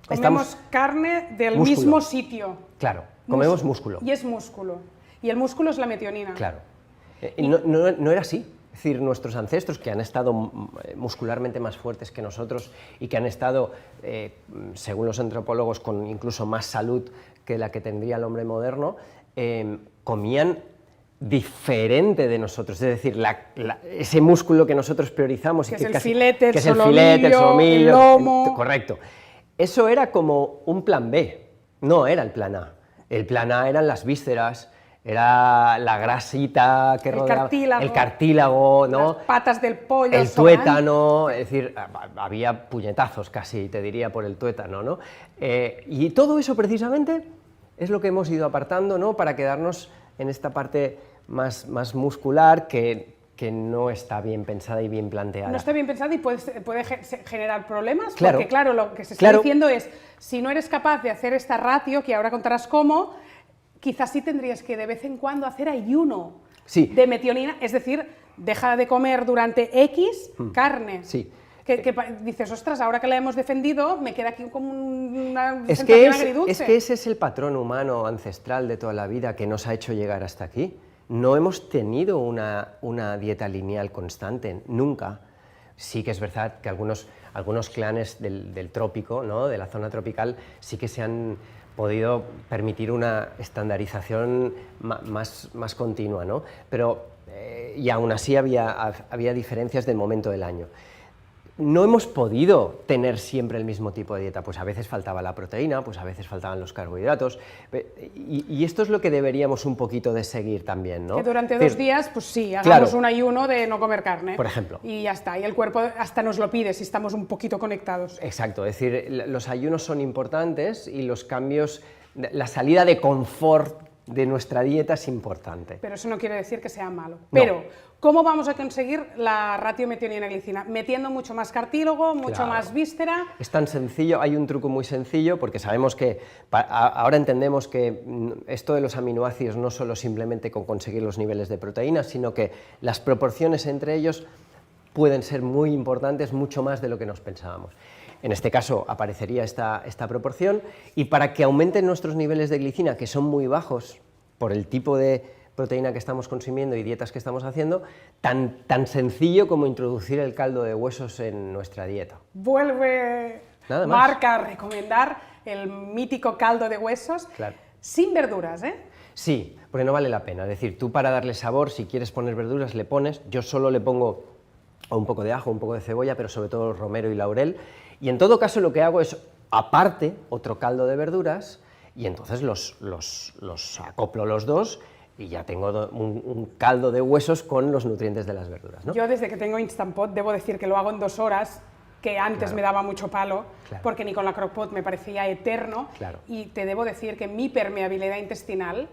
Comemos carne del músculo. mismo sitio. Claro, comemos músculo. Y es músculo. Y el músculo es la metionina. Claro. No era así. Es decir, nuestros ancestros, que han estado muscularmente más fuertes que nosotros y que han estado, según los antropólogos, con incluso más salud que la que tendría el hombre moderno, comían diferente de nosotros. Es decir, ese músculo que nosotros priorizamos, que y es el filete, el solomillo, el lomo. Correcto. Eso era como un plan B, no era el plan A. El plan A eran las vísceras, era la grasita que rodeaba, el cartílago, ¿no? Las patas del pollo, el tuétano, es decir, había puñetazos casi, te diría, por el tuétano, ¿no? Y todo eso precisamente es lo que hemos ido apartando, ¿no? Para quedarnos en esta parte más muscular que no está bien pensada y bien planteada. No está bien pensada y puede generar problemas, claro, porque claro, lo que se está diciendo es, si no eres capaz de hacer esta ratio, que ahora contarás cómo, quizás sí tendrías que de vez en cuando hacer ayuno de metionina, es decir, deja de comer durante X carne. Sí. Que dices, ostras, ahora que la hemos defendido, me queda aquí como una sensación agridulce. Es que ese es el patrón humano ancestral de toda la vida que nos ha hecho llegar hasta aquí. No hemos tenido una dieta lineal constante, nunca. Sí que es verdad que algunos clanes del trópico, ¿no? De la zona tropical, sí que se han podido permitir una estandarización más continua, ¿no? Pero, y aún así había diferencias del momento del año. No hemos podido tener siempre el mismo tipo de dieta, pues a veces faltaba la proteína, pues a veces faltaban los carbohidratos, y esto es lo que deberíamos un poquito de seguir también, ¿no? Que durante 2 días, pues sí, hagamos un ayuno de no comer carne. Por ejemplo. Y ya está, y el cuerpo hasta nos lo pide si estamos un poquito conectados. Exacto, es decir, los ayunos son importantes y los cambios, la salida de confort de nuestra dieta es importante. Pero eso no quiere decir que sea malo. No. Pero, ¿cómo vamos a conseguir la ratio metionina-glicina? Metiendo mucho más cartílago, mucho más víscera. Es tan sencillo, hay un truco muy sencillo, porque sabemos que, ahora entendemos que esto de los aminoácidos no solo simplemente con conseguir los niveles de proteínas, sino que las proporciones entre ellos pueden ser muy importantes, mucho más de lo que nos pensábamos. En este caso aparecería esta proporción, y para que aumenten nuestros niveles de glicina, que son muy bajos por el tipo de proteína que estamos consumiendo y dietas que estamos haciendo, tan sencillo como introducir el caldo de huesos en nuestra dieta. Vuelve Marc a recomendar el mítico caldo de huesos, sin verduras, ¿eh? Sí, porque no vale la pena. Es decir, tú para darle sabor, si quieres poner verduras, le pones. Yo solo le pongo un poco de ajo, un poco de cebolla, pero sobre todo romero y laurel. Y en todo caso lo que hago es, aparte, otro caldo de verduras, y entonces los acoplo los dos, y ya tengo un caldo de huesos con los nutrientes de las verduras, ¿no? Yo desde que tengo Instant Pot debo decir que lo hago en 2 horas, que antes me daba mucho palo, porque ni con la Crock-Pot me parecía eterno, y te debo decir que mi permeabilidad intestinal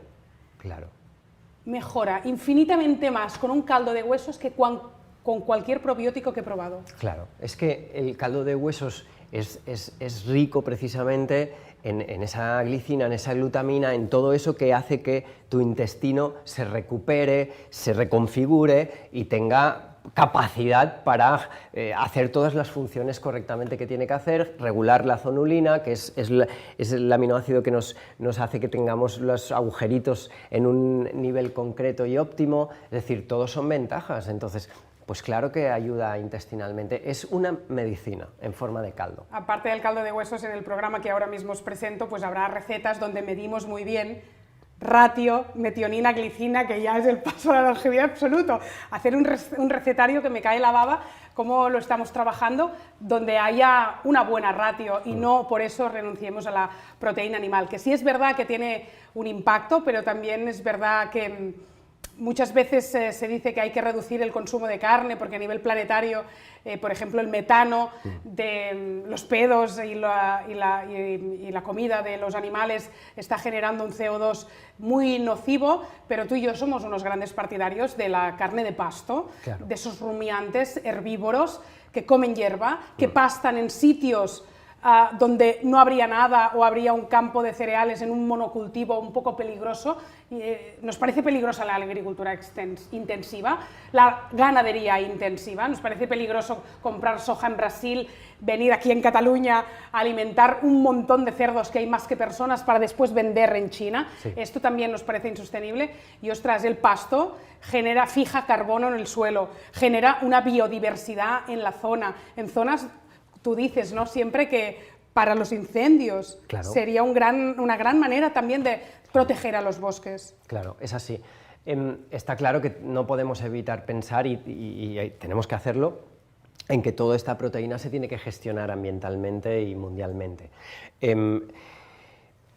mejora infinitamente más con un caldo de huesos que con cualquier probiótico que he probado. Claro, es que el caldo de huesos es rico precisamente en esa glicina, en esa glutamina, en todo eso que hace que tu intestino se recupere, se reconfigure y tenga capacidad para hacer todas las funciones correctamente que tiene que hacer, regular la zonulina, que es el aminoácido que nos hace que tengamos los agujeritos en un nivel concreto y óptimo, es decir, todos son ventajas. Entonces, pues claro que ayuda intestinalmente, es una medicina en forma de caldo. Aparte del caldo de huesos, en el programa que ahora mismo os presento, pues habrá recetas donde medimos muy bien ratio, metionina, glicina, que ya es el paso a la longevidad absoluto. Hacer un recetario que me cae la baba, cómo lo estamos trabajando, donde haya una buena ratio y no por eso renunciemos a la proteína animal, que sí es verdad que tiene un impacto, pero también es verdad que muchas veces se dice que hay que reducir el consumo de carne porque a nivel planetario, por ejemplo, el metano de los pedos y la comida de los animales está generando un CO2 muy nocivo, pero tú y yo somos unos grandes partidarios de la carne de pasto, de esos rumiantes herbívoros que comen hierba, que pastan en sitios donde no habría nada o habría un campo de cereales en un monocultivo un poco peligroso. Nos parece peligrosa la agricultura intensiva, la ganadería intensiva, nos parece peligroso comprar soja en Brasil, venir aquí en Cataluña a alimentar un montón de cerdos que hay más que personas para después vender en China. Sí. Esto también nos parece insostenible y, ostras, el pasto fija carbono en el suelo, genera una biodiversidad en la zona, en zonas. Tú dices, ¿no?, siempre que para los incendios sería una gran manera también de proteger a los bosques. Claro, es así. Está claro que no podemos evitar pensar, y tenemos que hacerlo, en que toda esta proteína se tiene que gestionar ambientalmente y mundialmente.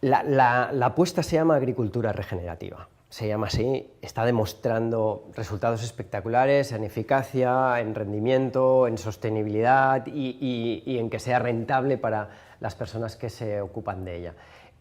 La apuesta se llama agricultura regenerativa. Se llama así, está demostrando resultados espectaculares en eficacia, en rendimiento, en sostenibilidad y en que sea rentable para las personas que se ocupan de ella.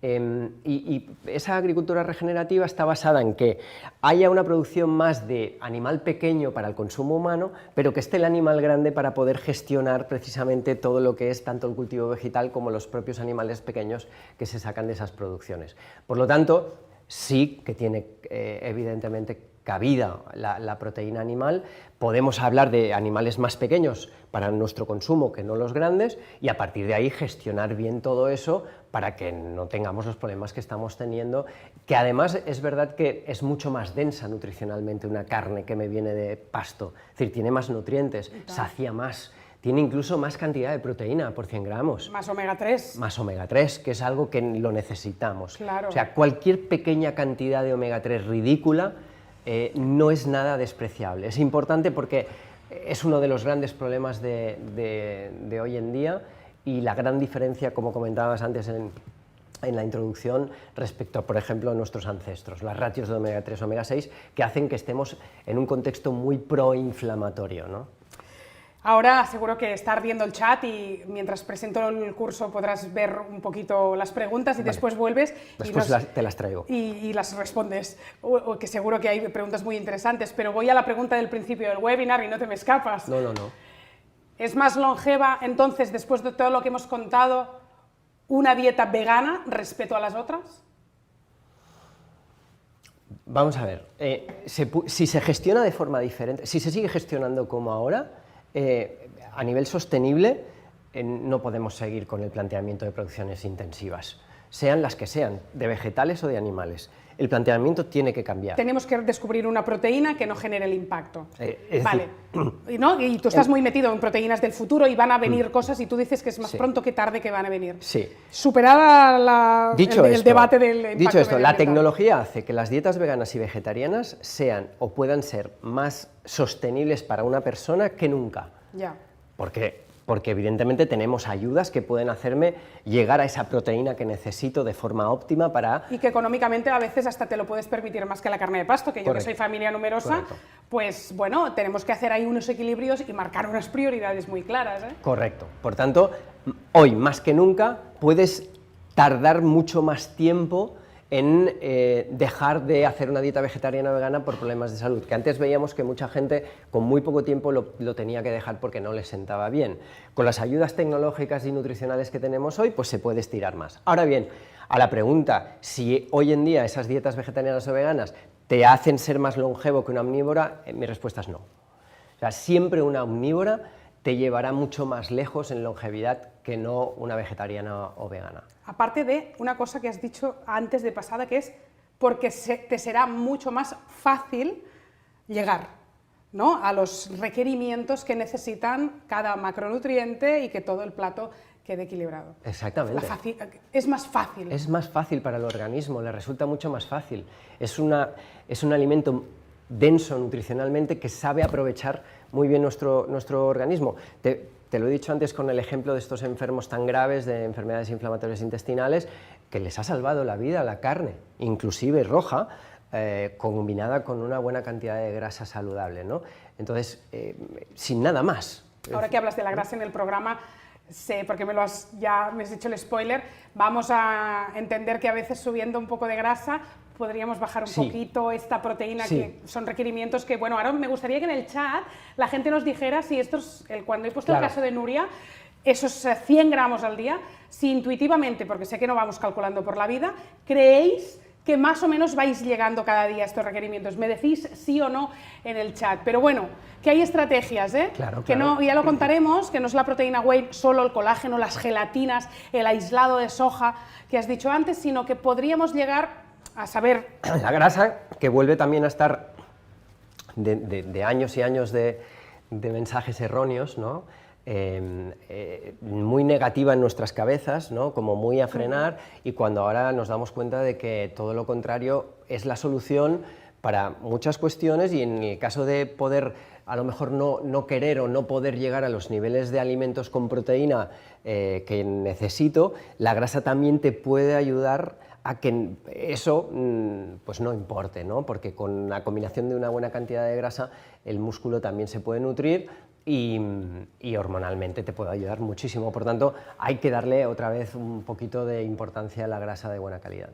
Y esa agricultura regenerativa está basada en que haya una producción más de animal pequeño para el consumo humano, pero que esté el animal grande para poder gestionar precisamente todo lo que es tanto el cultivo vegetal como los propios animales pequeños que se sacan de esas producciones. Por lo tanto, sí que tiene evidentemente cabida la proteína animal. Podemos hablar de animales más pequeños para nuestro consumo que no los grandes, y a partir de ahí gestionar bien todo eso para que no tengamos los problemas que estamos teniendo, que además es verdad que es mucho más densa nutricionalmente una carne que me viene de pasto, es decir, tiene más nutrientes, sacia más. Tiene incluso más cantidad de proteína por 100 gramos. Más omega 3. Más omega 3, que es algo que lo necesitamos. Claro. O sea, cualquier pequeña cantidad de omega 3 ridícula no es nada despreciable. Es importante porque es uno de los grandes problemas de hoy en día, y la gran diferencia, como comentabas antes en la introducción, respecto, por ejemplo, a nuestros ancestros, las ratios de omega 3, omega 6, que hacen que estemos en un contexto muy proinflamatorio, ¿no? Ahora seguro que está ardiendo el chat y mientras presento el curso podrás ver un poquito las preguntas y después vuelves te las traigo. Y las respondes, o que seguro que hay preguntas muy interesantes, pero voy a la pregunta del principio del webinar y no te me escapas. No. ¿Es más longeva entonces, después de todo lo que hemos contado, una dieta vegana respecto a las otras? Vamos a ver, si se gestiona de forma diferente, si se sigue gestionando como ahora, a nivel sostenible, no podemos seguir con el planteamiento de producciones intensivas, sean las que sean, de vegetales o de animales. El planteamiento tiene que cambiar. Tenemos que descubrir una proteína que no genere el impacto. Vale. ¿No? Y tú estás muy metido en proteínas del futuro y van a venir cosas y tú dices que es más pronto que tarde que van a venir. Sí. Superada el debate del impacto. Dicho esto, la tecnología hace que las dietas veganas y vegetarianas sean o puedan ser más sostenibles para una persona que nunca. Ya. Porque evidentemente tenemos ayudas que pueden hacerme llegar a esa proteína que necesito de forma óptima para... Y que económicamente a veces hasta te lo puedes permitir más que la carne de pasto, que yo que soy familia numerosa, pues bueno, tenemos que hacer ahí unos equilibrios y marcar unas prioridades muy claras, ¿eh? Correcto. Por tanto, hoy más que nunca puedes tardar mucho más tiempo en dejar de hacer una dieta vegetariana o vegana por problemas de salud, que antes veíamos que mucha gente con muy poco tiempo lo tenía que dejar porque no les sentaba bien. Con las ayudas tecnológicas y nutricionales que tenemos hoy, pues se puede estirar más. Ahora bien, a la pregunta si hoy en día esas dietas vegetarianas o veganas te hacen ser más longevo que una omnívora, mi respuesta es no. O sea, siempre una omnívora te llevará mucho más lejos en longevidad que no una vegetariana o vegana. Aparte de una cosa que has dicho antes de pasada, que es porque te será mucho más fácil llegar, ¿no?, a los requerimientos que necesitan cada macronutriente y que todo el plato quede equilibrado. Exactamente. Es más fácil. Es más fácil para el organismo, le resulta mucho más fácil. Es un alimento denso nutricionalmente que sabe aprovechar muy bien nuestro organismo. Te lo he dicho antes con el ejemplo de estos enfermos tan graves de enfermedades inflamatorias intestinales, que les ha salvado la vida la carne, inclusive roja, combinada con una buena cantidad de grasa saludable, ¿no? Entonces, sin nada más. Ahora que hablas de la grasa en el programa, sé, porque ya me has hecho el spoiler, vamos a entender que a veces subiendo un poco de grasa podríamos bajar un poquito esta proteína, que son requerimientos que, bueno, ahora me gustaría que en el chat la gente nos dijera si estos, cuando he puesto el caso de Nuria, esos 100 gramos al día, si intuitivamente, porque sé que no vamos calculando por la vida, creéis que más o menos vais llegando cada día a estos requerimientos. Me decís sí o no en el chat. Pero bueno, que hay estrategias, ¿eh? Claro, que claro. no, ya lo contaremos, que no es la proteína whey solo el colágeno, las gelatinas, el aislado de soja que has dicho antes, sino que podríamos llegar a saber... La grasa, que vuelve también a estar de años y años de mensajes erróneos, ¿no? Muy negativa en nuestras cabezas, ¿no? Como muy a frenar, y cuando ahora nos damos cuenta de que todo lo contrario es la solución para muchas cuestiones, y en el caso de poder a lo mejor no querer o no poder llegar a los niveles de alimentos con proteína que necesito, la grasa también te puede ayudar a que eso pues no importe, ¿no? Porque con la combinación de una buena cantidad de grasa el músculo también se puede nutrir y hormonalmente te puede ayudar muchísimo. Por tanto, hay que darle otra vez un poquito de importancia a la grasa de buena calidad.